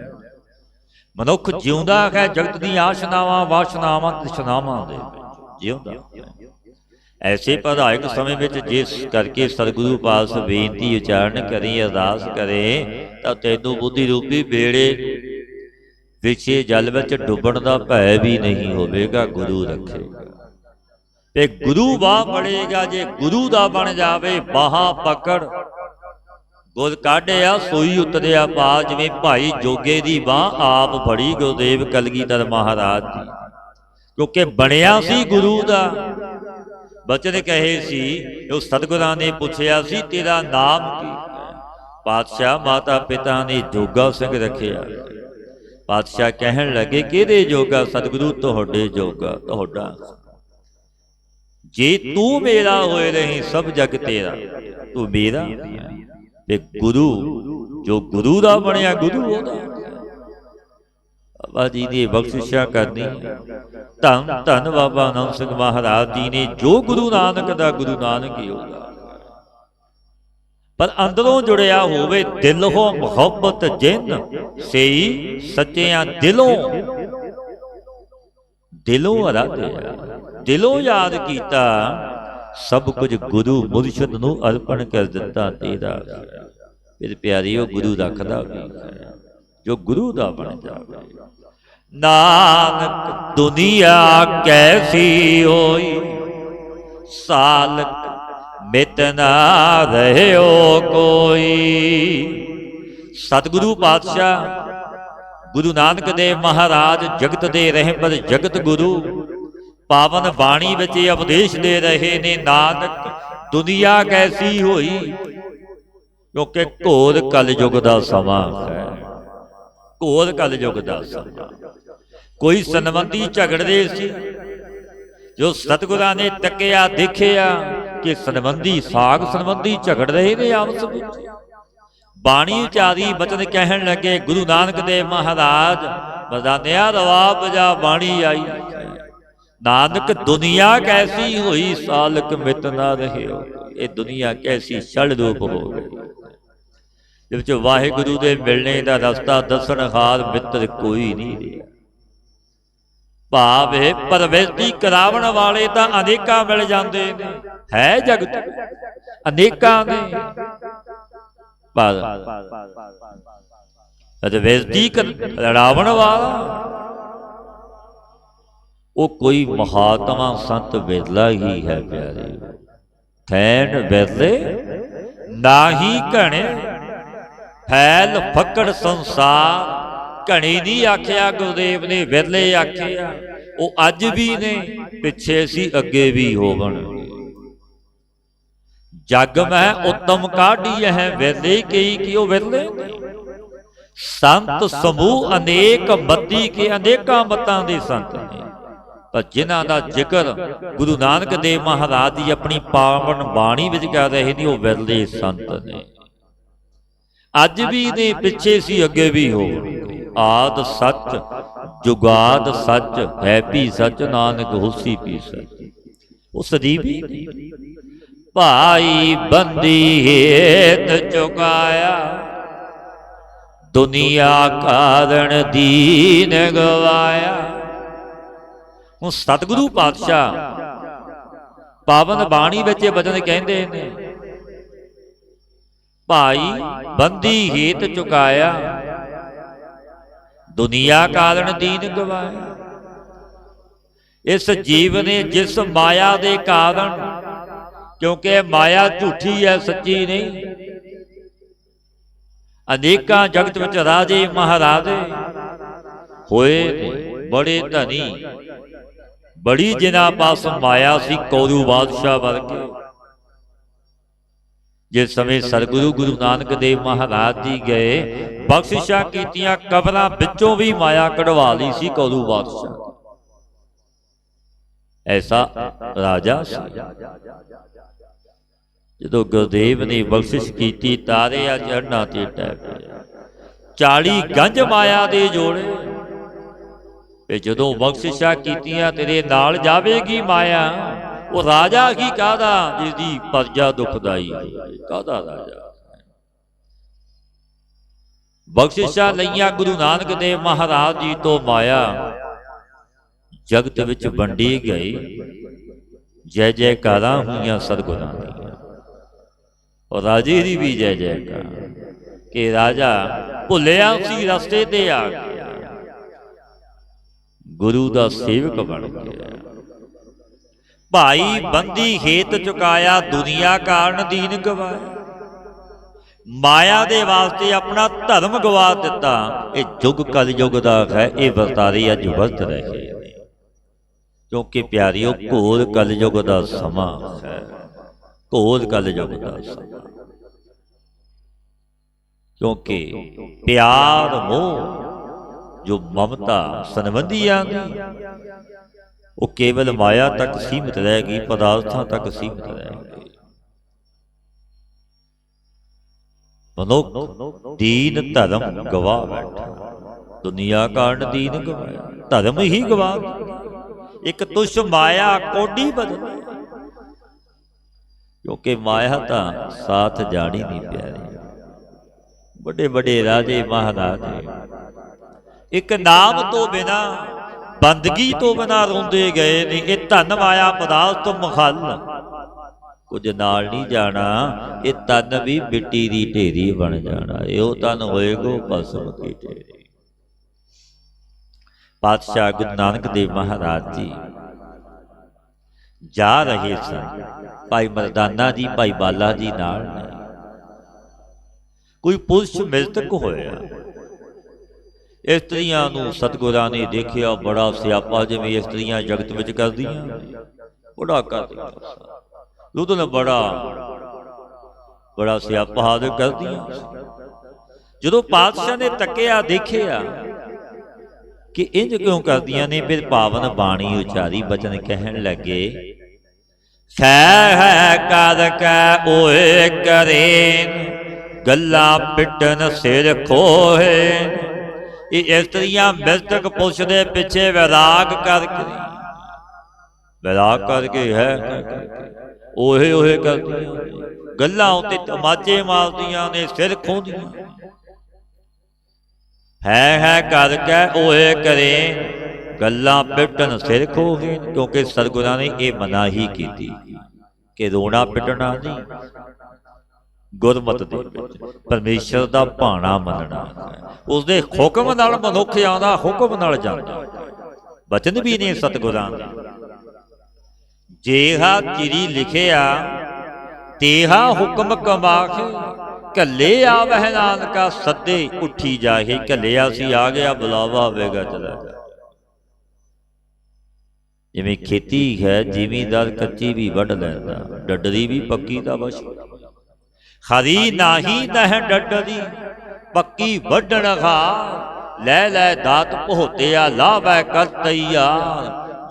ਮਨੁੱਖ ਜਿਉਂਦਾ ਹੈ ਜਗਤ ਦੀਆਂ ਆਸ਼ਨਾਵਾਂ ਵਾਸ਼ਨਾਵਾਂ ਤ੍ਰਿਸ਼ਨਾਵਾਂ ਦੇ ਵਿੱਚ ਜਿਉਂਦਾ। ਐਸੇ ਪਦਾਇਕ ਸਮੇਂ ਵਿੱਚ ਜਿਸ ਕਰਕੇ ਸਤਿਗੁਰੂ ਪਾਸ ਬੇਨਤੀ ਉਚਾਰਨ ਕਰੇ, ਅਰਦਾਸ ਕਰੇ, ਤਾਂ ਤੈਨੂੰ ਬੁੱਧੀ ਰੂਪੀ ਬੇੜੇ ਵਿਛੇ ਜਲ ਵਿੱਚ ਡੁੱਬਣ ਦਾ ਭੈ ਵੀ ਨਹੀਂ ਹੋਵੇਗਾ। ਗੁਰੂ ਰੱਖੇਗਾ ਤੇ ਗੁਰੂ ਬਾਹ ਫੜੇਗਾ। ਜੇ ਗੁਰੂ ਦਾ ਬਣ ਜਾਵੇ ਬਾਹਾਂ ਪਕੜ, ਗੁਰ ਕਾਢਿਆ ਸੋਈ ਉਤਰਿਆ ਪਾ। ਜਿਵੇਂ ਭਾਈ ਜੋਗੇ ਦੀ ਬਾਹ ਆਪ ਫੜੀ ਗੁਰਦੇਵ ਕਲਗੀਧਰ ਮਹਾਰਾਜ ਦੀ, ਕਿਉਂਕਿ ਬਣਿਆ ਸੀ ਗੁਰੂ ਦਾ। ਬਚਨ ਕਹੇ ਸੀ, ਉਹ ਸਤਿਗੁਰਾਂ ਨੇ ਪੁੱਛਿਆ ਸੀ ਤੇਰਾ ਨਾਮ ਕੀ ਹੈ? ਪਾਤਸ਼ਾਹ ਮਾਤਾ ਪਿਤਾ ਨੇ ਜੋਗਾ ਸਿੰਘ ਰੱਖਿਆ। ਪਾਤਸ਼ਾਹ ਕਹਿਣ ਲੱਗੇ ਕਿਹਦੇ ਜੋਗਾ? ਸਤਿਗੁਰੂ ਤੁਹਾਡੇ ਜੋਗਾ, ਤੁਹਾਡਾ। ਜੇ ਤੂੰ ਮੇਰਾ ਹੋਏ ਰਹੀ ਸਭ ਜਗ ਤੇਰਾ, ਤੂੰ ਮੇਰਾ। ਤੇ ਗੁਰੂ ਜੋ ਗੁਰੂ ਦਾ ਬਣਿਆ ਗੁਰੂ ਉਹਦਾ। ਬਾਬਾ ਜੀ ਨੇ ਬਖਸ਼ਿਸ਼ਾਂ ਕਰਨੀ। ਧੰਨ ਧੰਨ ਬਾਬਾ ਨਾਨਕ ਸਿੰਘ ਮਹਾਰਾਜ ਜੀ ਨੇ ਜੋ ਗੁਰੂ ਨਾਨਕ ਦਾ, ਗੁਰੂ ਨਾਨਕ ਹੀ ਉਹਦਾ। ਪਰ ਅੰਦਰੋਂ ਜੁੜਿਆ ਹੋਵੇ ਦਿਲ ਹੋ ਮੁਹੱਬਤ ਜਿਨ ਸਈ ਸੱਚਿਆਂ ਦਿਲੋਂ, ਦਿਲੋਂ ਅਰਾਧਿਆ, ਦਿਲੋਂ ਯਾਦ ਕੀਤਾ, ਸਭ ਕੁਝ ਗੁਰੂ ਮੁਰਸ਼ਿਦ ਨੂੰ ਅਰਪਣ ਕਰ ਦਿੱਤਾ ਤੇਰਾ। ਫਿਰ ਪਿਆਰੀਓ ਗੁਰੂ ਰੱਖਦਾ ਵੀ ਜੋ ਗੁਰੂ ਦਾ ਬਣ ਜਾਵੇ। ਨਾਨਕ ਦੁਨੀਆ ਕੈਸੀ ਹੋਈ, ਸਾਲਕ ਮਿਤ ਨਾ ਰਹਿਓ ਕੋਈ। ਸਤਿਗੁਰੂ ਪਾਤਸ਼ਾਹ ਗੁਰੂ ਨਾਨਕ ਦੇਵ ਮਹਾਰਾਜ ਜਗਤ ਦੇ ਰਹਿਬਰ ਜਗਤ ਗੁਰੂ ਪਾਵਨ ਬਾਣੀ ਵਿੱਚ ਇਹ ਉਪਦੇਸ਼ ਦੇ ਰਹੇ ਨੇ। ਨਾਨਕ ਦੁਨੀਆ ਕੈਸੀ ਹੋਈ, ਕਿਉਂਕਿ ਘੋਰ ਕਲਯੁਗ ਦਾ ਸਮਾਂ ਹੈ। ਘੋਰ ਕਲਯੁਗ ਦਾ ਸਮਾਂ। ਕੋਈ ਸੰਬੰਧੀ ਝਗੜਦੇ ਸੀ, ਜੋ ਸਤਿਗੁਰਾਂ ਨੇ ਤੱਕਿਆ ਦੇਖਿਆ ਕਿ ਸੰਬੰਧੀ ਸਾਗ ਸੰਬੰਧੀ ਝਗੜ ਰਹੇ ਨੇ ਆਪਸ ਵਿੱਚ। ਬਾਣੀ ਉਚਾਰੀ, ਬਚਨ ਕਹਿਣ ਲੱਗੇ ਗੁਰੂ ਨਾਨਕ ਦੇਵ ਮਹਾਰਾਜ, ਬਜ਼ਾਨਿਆ ਰਵਾ ਬਜਾ ਬਾਣੀ ਆਈ। ਨਾਨਕ ਦੁਨੀਆ ਕੈਸੀ ਹੋਈ, ਸਾਲਕ ਮਿਤ ਨਾ ਰਹਿਓ। ਇਹ ਦੁਨੀਆ ਕੈਸੀ ਛੜ ਰੂਪ ਹੋ ਗਈ, ਜਿਸ ਵਿੱਚ ਵਾਹਿਗੁਰੂ ਦੇ ਮਿਲਣੇ ਦਾ ਰਸਤਾ ਦੱਸਣ ਹਾਰ ਮਿੱਤਰ ਕੋਈ ਨਹੀਂ ਰਿਹਾ। ਭਾਵੇਂ ਪਰਵਿਰਤੀ ਕਰਾਵਣ ਵਾਲੇ ਤਾਂ ਅਨੇਕਾਂ ਮਿਲ ਜਾਂਦੇ ਨੇ, ਹੈ ਜਗਤ ਅਨੇਕਾਂ ਨੇ, ਪਰ ਪਰਵਿਰਤੀ ਕਰਾਵਣ ਵਾਲਾ ਉਹ ਕੋਈ ਮਹਾਤਮਾ ਸੰਤ ਵਿਰਲਾ ਹੀ ਹੈ ਪਿਆਰੇ। ਖੈਣ ਵਿਰਲੇ ਨਾਹੀ ਘਣੇ, ਫੈਲ ਫੱਕੜ ਸੰਸਾਰ। ਘਣੇ ਨਹੀਂ ਆਖਿਆ ਗੁਰਦੇਵ ਨੇ, ਵਿਰਲੇ ਆਖਿਆ। ਉਹ ਅੱਜ ਵੀ ਨੇ, ਪਿੱਛੇ ਸੀ ਅੱਗੇ ਵੀ ਹੋਵਣਗੇ। ਜਗ ਮੈਂ ਉੱਤਮ ਕਾਢੀ ਹੈ ਵਿਰਲੇ ਕਈ, ਕਿ ਉਹ ਵਿਰਲੇ ਨੇ। ਸੰਤ ਸਮੂਹ ਅਨੇਕ ਮਤੀ ਕੇ, ਅਨੇਕਾਂ ਮਤਾਂ ਦੇ ਸੰਤ ਨੇ, ਪਰ ਜਿਨ੍ਹਾਂ ਦਾ ਜ਼ਿਕਰ ਗੁਰੂ ਨਾਨਕ ਦੇਵ ਮਹਾਰਾਜ ਦੀ ਆਪਣੀ ਪਾਵਨ ਬਾਣੀ ਵਿੱਚ ਕਰ ਰਹੇ ਨੇ, ਉਹ ਵਿਰਲੇ ਸੰਤ ਨੇ। ਅੱਜ ਵੀ ਨੇ, ਪਿੱਛੇ ਸੀ ਅੱਗੇ ਵੀ ਹੋਣਗੇ। ਆਦ ਸੱਚ ਜੁਗਾਦ ਸੱਚ, ਹੈ ਵੀ ਸੱਚ, ਨਾਨਕ ਹੋਸੀ ਵੀ ਸੱਚ। ਉਹ ਸਦੀਵੀ ਭਾਈ ਬੰਦੀ ਹੇਤ ਚੁਕਾਇਆ, ਦੁਨੀਆ ਕਾਰਨ ਦੀਨ ਗਵਾਇਆ। ਹੁਣ ਸਤਿਗੁਰੂ ਪਾਤਸ਼ਾਹ ਪਾਵਨ ਬਾਣੀ ਵਿੱਚ ਇਹ ਬਚਨ ਕਹਿੰਦੇ ਨੇ, ਭਾਈ ਬੰਦੀ ਹੇਤ ਚੁਕਾਇਆ, ਦੁਨੀਆ ਕਾਰਨ ਦੀਨ ਗਵਾਇਆ। ਇਸ ਜੀਵ ਨੇ ਜਿਸ ਮਾਇਆ ਦੇ ਕਾਰਨ, ਕਿਉਂਕਿ ਮਾਇਆ ਝੂਠੀ ਹੈ ਸੱਚੀ ਨਹੀਂ, ਅਨੇਕਾਂ ਜਗਤ ਵਿੱਚ ਰਾਜੇ ਮਹਾਰਾਜੇ ਹੋਏ ਨੇ, ਬੜੇ ਧਨੀ, ਬੜੀ ਜਿਨ੍ਹਾਂ ਪਾਸ ਮਾਇਆ ਸੀ, ਕੌਰੂ ਬਾਦਸ਼ਾਹ ਵਰਗੇ। ਜਿਸ ਸਮੇਂ ਸਤਿਗੁਰੂ ਗੁਰੂ ਨਾਨਕ ਦੇਵ ਮਹਾਰਾਜ ਜੀ ਗਏ, ਬਖਸ਼ਿਸ਼ਾਂ ਕੀਤੀਆਂ, ਕਬਰਾਂ ਵਿੱਚੋਂ ਵੀ ਮਾਇਆ ਕਢਵਾ ਲਈ ਸੀ ਕੌਰੂ ਬਾਦਸ਼ਾਹ। ਐਸਾ ਰਾਜਾ ਸੀ। ਜਦੋਂ ਗੁਰਦੇਵ ਨੇ ਬਖਸ਼ਿਸ਼ ਕੀਤੀ, ਤਾਰਿਆ ਚੜ੍ਹਨਾ ਤੇ ਟਹਿ ਪਿਆ। 40 ਗੰਜ ਮਾਇਆ ਦੇ ਜੋੜੇ, ਤੇ ਜਦੋਂ ਬਖਸ਼ਿਸ਼ਾਂ ਕੀਤੀਆਂ, ਤੇਰੇ ਨਾਲ ਜਾਵੇਗੀ ਮਾਇਆ। ਉਹ ਰਾਜਾ ਕੀ ਕਾਹਦਾ, ਜਿਸਦੀ ਪਰਜਾ ਦੁਖਦਾਈ, ਕਾਹਦਾ ਰਾਜਾ। ਬਖਸ਼ਿਸ਼ਾਂ ਲਈਆਂ ਗੁਰੂ ਨਾਨਕ ਦੇਵ ਮਹਾਰਾਜ ਜੀ ਤੋਂ ਮਾਇਆ ਜਗਤ ਵਿੱਚ ਵੰਡੀ ਗਈ। ਜੈ ਜੈਕਾਰਾਂ ਹੋਈਆਂ ਸਤਿਗੁਰਾਂ ਦੀਆਂ, ਔਰ ਰਾਜੇ ਦੀ ਵੀ ਜੈ ਜੈਕਾਰ ਕਿ ਰਾਜਾ ਭੁੱਲਿਆ ਸੀ ਰਸਤੇ ਤੇ ਆ ਗਿਆ, ਗੁਰੂ ਦਾ ਸੇਵਕ ਬਣ ਗਿਆ। ਭਾਈ ਬੰਦੀ ਹੇਤ ਚੁਕਾਇਆ, ਦੁਨੀਆ ਕਾਰਨ ਦੀਨ ਗਵਾਇਆ। ਮਾਇਆ ਦੇ ਵਾਸਤੇ ਆਪਣਾ ਧਰਮ ਗਵਾ ਦਿੱਤਾ। ਇਹ ਯੁੱਗ ਕਲਯੁੱਗ ਦਾ ਹੈ, ਇਹ ਵਰਤਾਰੇ ਅੱਜ ਵਰਤ ਰਹੇ ਨੇ, ਕਿਉਂਕਿ ਪਿਆਰਿਓ ਘੋਰ ਕਲਯੁੱਗ ਦਾ ਸਮਾਂ ਹੈ, ਘੋਰ ਕਲਯੁੱਗ ਦਾ ਸਮਾਂ। ਕਿਉਂਕਿ ਪਿਆਰ ਮੋਹ ਜੋ ਮਮਤਾ ਸੰਬੰਧੀਆਂ ਦੀ ਉਹ ਕੇਵਲ ਮਾਇਆ ਤੱਕ ਸੀਮਿਤ ਰਹਿ ਗਈ, ਪਦਾਰਥਾਂ ਤੱਕ ਸੀਮਿਤ ਰਹਿ ਗਈ। ਮਨੁੱਖ ਦੀਨ ਧਰਮ ਗਵਾ ਬੈਠਾ, ਦੁਨੀਆ ਕਾਰਨ ਦੀਨ ਗਵਾਇਆ, ਧਰਮ ਹੀ ਗਵਾ। ਇੱਕ ਤੁਸ਼ ਮਾਇਆ ਕੋਡੀ ਬਦਲ, ਕਿਉਂਕਿ ਮਾਇਆ ਤਾਂ ਸਾਥ ਜਾਣੀ ਨਹੀਂ ਪਿਆਰੀ। ਵੱਡੇ ਵੱਡੇ ਰਾਜੇ ਮਹਾਰਾਜੇ ਇੱਕ ਨਾਮ ਤੋਂ ਬਿਨਾ, ਬੰਦਗੀ ਤੋਂ ਬਿਨਾ ਰੋਂਦੇ ਗਏ ਨੇ। ਇਹ ਧਨ ਮਾਇਆ ਪਦਾਰਥ ਤੋਂ ਮਖਲ ਕੁਝ ਨਾਲ ਨਹੀਂ ਜਾਣਾ, ਇਹ ਤਨ ਵੀ ਮਿੱਟੀ ਦੀ ਢੇਰੀ ਬਣ ਜਾਣਾ। ਇਹੋ ਤਨ ਹੋਏਗੋ ਭਸਮ ਕੀ ਢੇਰੀ। ਪਾਤਸ਼ਾਹ ਗੁਰੂ ਨਾਨਕ ਦੇਵ ਮਹਾਰਾਜ ਜੀ ਜਾ ਰਹੇ ਸਨ, ਭਾਈ ਮਰਦਾਨਾ ਜੀ ਭਾਈ ਬਾਲਾ ਜੀ ਨਾਲ ਨੇ। ਕੋਈ ਪੁਰਸ਼ ਮ੍ਰਿਤਕ ਹੋਇਆ, ਇਸਤਰੀਆਂ ਨੂੰ ਸਤਿਗੁਰਾਂ ਨੇ ਦੇਖਿਆ ਬੜਾ ਸਿਆਪਾ, ਜਿਵੇਂ ਇਸਤਰੀਆਂ ਜਗਤ ਵਿੱਚ ਕਰਦੀਆਂ, ਬੜਾ ਕਰਦੀਆਂ ਉਹਦੋਂ ਬੜਾ ਸਿਆਪਾ ਕਰਦੀਆਂ। ਜਦੋਂ ਪਾਤਸ਼ਾਹ ਨੇ ਤੱਕਿਆ ਦੇਖਿਆ ਕਿ ਇੰਜ ਕਿਉਂ ਕਰਦੀਆਂ ਨੇ, ਫਿਰ ਪਾਵਨ ਬਾਣੀ ਉਚਾਰੀ, ਬਚਨ ਕਹਿਣ ਲੱਗੇ, ਖੈ ਕਰ ਕੈ ਓਏ ਕਰੇਨ, ਗੱਲਾਂ ਪਿੱਟਣ ਸਿਰ ਖੋਹੇ। ਇਹ ਇਸਤਰੀਆਂ ਮ੍ਰਿਤਕ ਪੁਰਸ਼ ਦੇ ਪਿੱਛੇ ਵੈਰਾਗ ਕਰਕੇ ਹੈ ਓਹੇ ਓਹੇ ਕਰਦੀਆਂ, ਗੱਲਾਂ ਉੱਤੇ ਤਮਾਚੇ ਮਾਰਦੀਆਂ ਨੇ, ਸਿਰ ਖੋਹਦੀਆਂ। ਹੈ ਕਰਕੇ ਓਏ ਕਰੇ, ਗੱਲਾਂ ਪਿੱਟਣ ਸਿਰ ਖੋਹੇ। ਕਿਉਂਕਿ ਸਤਿਗੁਰਾਂ ਨੇ ਇਹ ਮਨਾਹੀ ਕੀਤੀ ਕਿ ਰੋਣਾ ਪਿੱਟਣਾ ਨਹੀਂ, ਗੁਰਮਤਿ ਦੇ ਵਿੱਚ ਪਰਮੇਸ਼ਰ ਦਾ ਭਾਣਾ ਮੰਨਣਾ। ਉਸਦੇ ਹੁਕਮ ਨਾਲ ਮਨੁੱਖ ਆਉਂਦਾ, ਹੁਕਮ ਨਾਲ ਜਾਂਦਾ। ਬਚਨ ਵੀ ਨੇ ਸਤਿਗੁਰਾਂ ਦੇ, ਜੇਹਾ ਚਿਰੀ ਲਿਖਿਆ ਤੇਹਾ ਹੁਕਮ ਕਮਾਖੇ, ਘੱਲੇ ਆਵਹਿ ਨਾਨਕਾ ਸੱਦੇ ਉੱਠੀ ਜਾਹੇ। ਘੱਲਿਆ ਸੀ ਆ ਗਿਆ, ਬੁਲਾਵਾ ਆਵੇਗਾ ਚਲਾ ਜਾ। ਜਿਵੇਂ ਖੇਤੀ ਹੈ, ਜ਼ਿਮੀਂਦਾਰ ਕੱਚੀ ਵੀ ਵੱਢ ਲੈਂਦਾ, ਡੱਡਰੀ ਵੀ ਪੱਕੀ ਦਾ ਵਸ਼। ਹਰੀ ਨਾਹੀ ਨਹਿ ਡੱਡਰੀ, ਪੱਕੀ ਵੱਢਣ ਖਾ। ਲੈ ਲੈ ਦਾਤ ਭੋਤਿਆ, ਲਾਵੈ ਕਰਤਈਆ।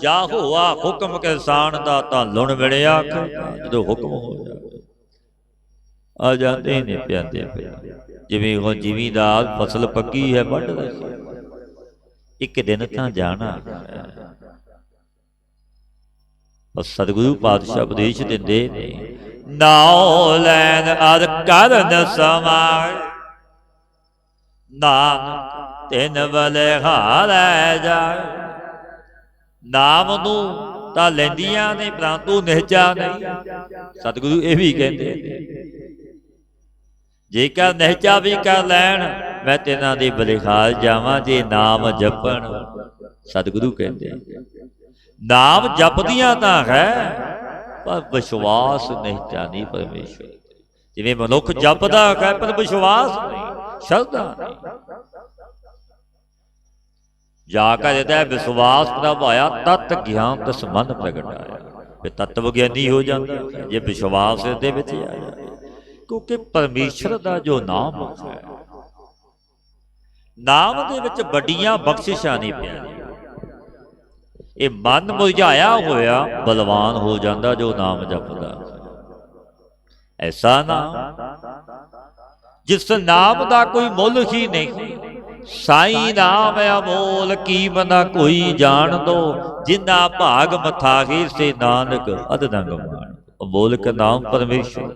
ਜਾ ਹੋਆ ਹੁਕਮ ਕਿਸਾਨ ਦਾ, ਤਾਂ ਲੁਣ ਮਿਲਿਆ। ਜਦੋਂ ਹੁਕਮ ਹੋ ਜਾਵੇ ਆ ਜਾਂਦੇ ਨੇ ਪਿਆਦੇ ਪਏ। ਜਿਵੇਂ ਉਹ ਜ਼ਿਮੀਂਦਾਰ ਫਸਲ ਪੱਕੀ ਹੈ, ਵੱਢ ਰਹੇ, ਇੱਕ ਦਿਨ ਤਾਂ ਜਾਣਾ। ਬਸ ਸਤਿਗੁਰੂ ਪਾਤਸ਼ਾਹ ਉਪਦੇਸ਼ ਦਿੰਦੇ ਨੇ, ਨਾਉ ਲੈਨ ਅਰ ਕਰਨ ਸਮਾਏ, ਨਾਨਕ ਤਿਨ ਬਲਿਹਾਰੈ ਜਾਏ। ਨਾਮ ਨੂੰ ਤਾਂ ਲੈਂਦੀਆਂ ਨੇ, ਪਰੰਤੂ ਨਿਹਚਾ ਨਹੀਂ। ਸਤਿਗੁਰੂ ਇਹ ਵੀ ਕਹਿੰਦੇ ਨੇ, ਜੇਕਰ ਨਿਹਚਾ ਵੀ ਕਰ ਲੈਣ, ਮੈਂ ਤਿੰਨਾਂ ਦੇ ਬਲਿਹਾਰ ਜਾਵਾਂ ਜੇ ਨਾਮ ਜਪਣ। ਸਤਿਗੁਰੂ ਕਹਿੰਦੇ ਨਾਮ ਜਪਦੀਆਂ ਤਾਂ ਹੈ, ਪਰ ਵਿਸ਼ਵਾਸ ਨਿਹਚਾ ਨਹੀਂ ਪਰਮੇਸ਼ਰ। ਜਿਵੇਂ ਮਨੁੱਖ ਜਪਦਾ ਹੈ ਪਰ ਵਿਸ਼ਵਾਸ ਨਹੀਂ, ਸ਼ਰਧਾ ਨਹੀਂ। ਜਾ ਕੇ ਇਹਦਾ ਵਿਸ਼ਵਾਸ ਪ੍ਰਭ ਆਇਆ, ਤਤ ਗਿਆਨ ਤਸ ਮਨ ਪ੍ਰਗਟਾਇਆ। ਫਿਰ ਤਤਵ ਗਿਆਨੀ ਹੋ ਜਾਂਦਾ ਜੇ ਵਿਸ਼ਵਾਸ ਦੇ ਵਿੱਚ ਆ ਜਾਏ। ਕਿਉਂਕਿ ਪਰਮੇਸ਼ਰ ਦਾ ਜੋ ਨਾਮ ਹੈ, ਨਾਮ ਦੇ ਵਿੱਚ ਵੱਡੀਆਂ ਬਖਸ਼ਿਸ਼ਾਂ ਨਹੀਂ ਪਿਆਰੀਆਂ। ਇਹ ਮਨ ਮੁਰਝਾਇਆ ਹੋਇਆ ਬਲਵਾਨ ਹੋ ਜਾਂਦਾ ਜੋ ਨਾਮ ਜਪਦਾ। ਐਸਾ ਨਾਮ ਜਿਸ ਨਾਮ ਦਾ ਕੋਈ ਮੁੱਲ ਹੀ ਨਹੀਂ। ਸਾਈ ਨਾਮ ਅਮੋਲ, ਕੀਮਤ ਕੋਈ ਜਾਣ ਦੋ। ਜਿੰਨਾ ਭਾਗ ਮਥਾਹੀ ਸੇ ਨਾਨਕ ਅਦਨੰਗ ਮਾਣ। ਅਮੋਲਕ ਨਾਮ ਪਰਮੇਸ਼ਰ,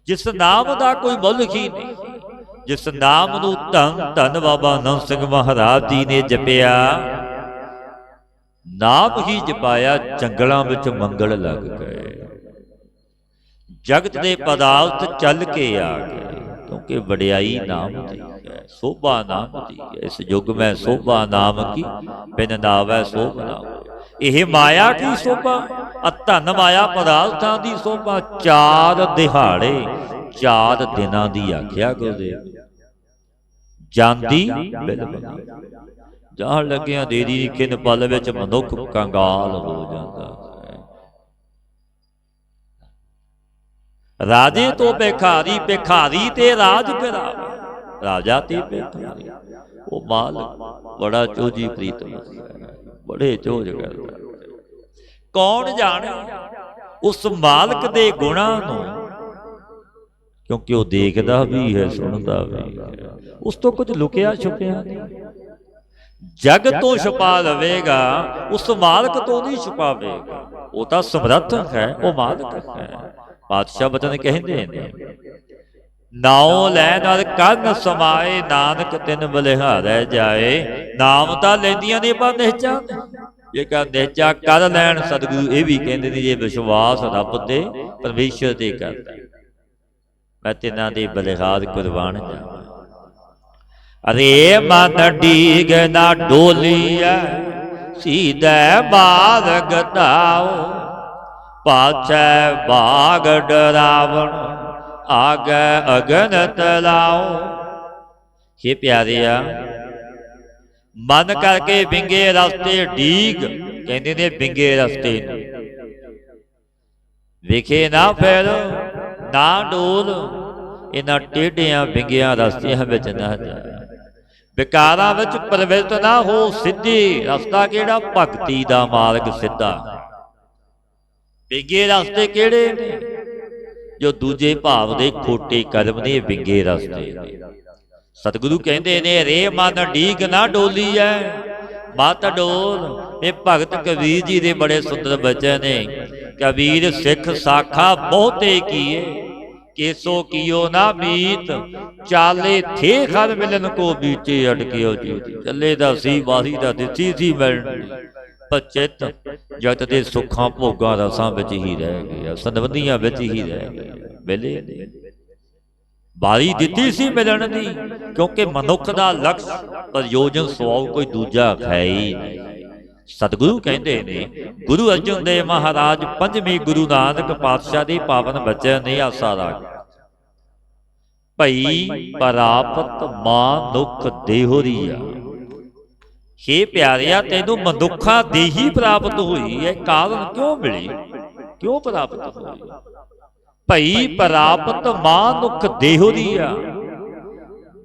ਜਿਸ ਨਾਮ ਦਾ ਕੋਈ ਮੁੱਲ ਹੀ ਨਹੀਂ। ਜਿਸ ਨਾਮ ਨੂੰ ਧੰਨ ਧੰਨ ਬਾਬਾ ਨੰਦ ਸਿੰਘ ਮਹਾਰਾਜ ਜੀ ਨੇ ਜਪਿਆ, ਨਾਮ ਹੀ ਜਪਾਇਆ, ਜੰਗਲਾਂ ਵਿੱਚ ਮੰਗਲ ਲੱਗ ਗਏ, ਜਗਤ ਦੇ ਪਦਾਰਥ ਚੱਲ ਕੇ ਆ ਗਏ। ਕਿਉਂਕਿ ਵਡਿਆਈ ਨਾਮ ਦੀ ਹੈ, ਸੋਭਾ ਨਾਮ ਦੀ ਹੈ। ਇਸ ਯੁੱਗ ਮੈਂ ਸੋਭਾ ਨਾਮ ਕੀ ਬਿਨ ਨਾਵੈ ਸੋਭ ਨਾ ਹੋਇ। ਇਹ ਮਾਇਆ ਕੀ ਸੋਭਾ, ਧਨ ਮਾਇਆ ਪਦਾਰਥਾਂ ਦੀ ਸੋਭਾ। 4 ਦਿਹਾੜੇ 4 ਦਿਨਾਂ ਦੀ ਆਖਿਆ ਗੁਰਦੇਵ, ਜਾਂਦੀ ਬਿਲਕੁਲ ਜਾਣ ਲੱਗਿਆ ਦੇਰੀ ਖਿਨ ਪਲ ਵਿੱਚ ਮਨੁੱਖ ਕੰਗਾਲ ਹੋ ਜਾਂਦਾ ਹੈ। ਰਾਜੇ ਤੋਂ ਭਿਖਾਰੀ, ਭਿਖਾਰੀ ਤੇ ਰਾਜ ਪਿਰਾਵਾ, ਰਾਜਾ ਤੇ ਭਿਖਾਰੀ। ਉਹ ਮਾਲਕ ਬੜਾ ਚੋਜੀ ਪ੍ਰੀਤਮ, ਬੜੇ ਚੋਜ ਕਰਦਾ। ਕੌਣ ਜਾਣੇ ਉਸ ਮਾਲਕ ਦੇ ਗੁਣਾਂ ਨੂੰ, ਕਿਉਂਕਿ ਉਹ ਦੇਖਦਾ ਵੀ ਹੈ, ਸੁਣਦਾ ਵੀ ਹੈ, ਉਸ ਤੋਂ ਕੁਝ ਲੁਕਿਆ ਛੁਪਿਆ ਨਹੀਂ। ਜਗ ਤੋਂ ਛੁਪਾ ਲਵੇਗਾ, ਉਸ ਮਾਲਕ ਤੋਂ ਨਹੀਂ ਛੁਪਾਵੇਗਾ। ਉਹ ਤਾਂ ਸਮਰੱਥ ਹੈ, ਉਹ ਮਾਲਕ ਹੈ। ਪਾਤਸ਼ਾਹ ਬਚਨ ਕਹਿੰਦੇ ਨੇ, ਨਾਉ ਲੈ ਨਰ ਕੰਨ ਸਮਾਏ, ਨਾਨਕ ਤਿਨ ਬਲਿਹਾਰੈ ਜਾਏ। ਨਾਮ ਤਾਂ ਲੈਂਦੀਆਂ ਨੇ ਪਰ ਨਿਹਚਾ, ਜੇਕਰ ਨਿਹਚਾ ਕਰ ਲੈਣ ਸਤਿਗੁਰੂ ਇਹ ਵੀ ਕਹਿੰਦੇ ਨੇ, ਜੇ ਵਿਸ਼ਵਾਸ ਰੱਬ ਤੇ ਪਰਮੇਸ਼ਰ ਤੇ ਕਰਦਾ, ਮੈਂ ਤਿੰਨਾਂ ਦੇ ਬਲਿਹਾਰ ਕੁਰਬਾਨ ਜਾਵਾਂ। ਅਰੇ ਮਨ ਡੀਗ ਨਾ ਡੋਲੀਐ, ਸੀਧੈ ਮਾਰਗ ਧਾਓ। ਪਾਛੈ ਬਾਗ ਡਰਾਵਣ, ਆਗੈ ਅਗਨ ਤਲਾਓ। हे ਪਿਆਰਿਆ, ਮਨ ਕਰਕੇ ਵਿੰਗੇ ਰਸਤੇ ਡੀਗ, ਕਹਿੰਦੇ ਨੇ ਵਿੰਗੇ ਰਸਤੇ ਨੂੰ ਵੇਖੇ ਨਾ ਫਿਰ ਨਾ ਡੋਲ। ਇਹਨਾਂ ਟੇਢਿਆਂ ਵਿੰਗਿਆਂ ਰਸਤਿਆਂ ਵਿੱਚ ਨਾ ਜਾ, ਵਿਕਾਰਾਂ ਵਿੱਚ ਪ੍ਰਵਿਰਤ ਨਾ ਹੋ। ਸਿੱਧੀ ਰਸਤਾ ਕਿਹੜਾ? ਭਗਤੀ ਦਾ ਮਾਰਗ ਸਿੱਧਾ। ਵਿੰਗੇ ਰਸਤੇ ਕਿਹੜੇ ਨੇ? ਜੋ ਦੂਜੇ ਭਾਵ ਦੇ ਖੋਟੇ ਕਰਮ ਨੇ, ਵਿੰਗੇ ਰਸਤੇ ਨੇ। ਸਤਿਗੁਰੂ ਕਹਿੰਦੇ ਨੇ, ਰੇ ਮਨ ਡੀਗ ਨਾ ਡੋਲੀ ਐ, ਮਤ ਡੋਲ। ਇਹ ਭਗਤ ਕਬੀਰ ਜੀ ਦੇ ਬੜੇ ਸੁੰਦਰ ਬਚਨ ਨੇ। ਕਬੀਰ ਸਿੱਖ ਸਾਖਾ ਬਹੁਤੇ ਕੀਏ, ਕੇਸੋ ਕੀਓ ਨਾ ਮੀਤ। ਚਾਲੇ ਥੇ ਖਰ ਮਿਲਨ ਕੋ ਬੀਚੇ ਅਟਕਿਓ ਜੀ। ਚੱਲੇ ਦਾ ਸੀ ਵਾਹੀ ਦਾ ਦਿੱਤੀ ਸੀ ਮਿਲਣ, ਪਰ ਚਿੱਤ ਜਗਤ ਦੇ ਸੁੱਖਾਂ ਭੋਗਾਂ ਰਸਾਂ ਵਿੱਚ ਹੀ ਰਹਿ ਗਿਆ, ਸੰਬੰਧੀਆਂ ਵਿੱਚ ਹੀ ਰਹਿ ਗਿਆ। ਵੇਲੇ ਬਾਰੀ ਦਿੱਤੀ ਸੀ ਮਿਲਣ ਦੀ, ਕਿਉਂਕਿ ਮਨੁੱਖ ਦਾ ਲਕਸ਼ ਪ੍ਰਯੋਜਨ ਸੁਭਾਅ ਕੋਈ ਦੂਜਾ ਹੈ ਹੀ ਨਹੀਂ। ਸਤਿਗੁਰੂ ਕਹਿੰਦੇ ਨੇ, ਗੁਰੂ ਅਰਜਨ ਦੇਵ ਮਹਾਰਾਜ ਪੰਜਵੇਂ ਗੁਰੂ ਨਾਨਕ ਪਾਤਸ਼ਾਹ ਦੇ ਪਾਵਨ ਬਚਨ ਨੇ ਆਸਾ ਰਾਗ, ਭਈ ਪ੍ਰਾਪਤ ਮਾਨੁਖ ਦੇਹੁਰੀਆ। हे ਪਿਆਰਿਆ, ਤੈਨੂੰ ਮਨੁੱਖਾਂ ਦੇਹੀ ਪ੍ਰਾਪਤ ਹੋਈ ਹੈ, ਕਾਰਨ ਕਿਉਂ ਮਿਲੀ, ਕਿਉਂ ਪ੍ਰਾਪਤ ਹੋਈ? ਭਈ ਪ੍ਰਾਪਤ ਮਾਨੁਖ ਦੇਹੁਰੀਆ।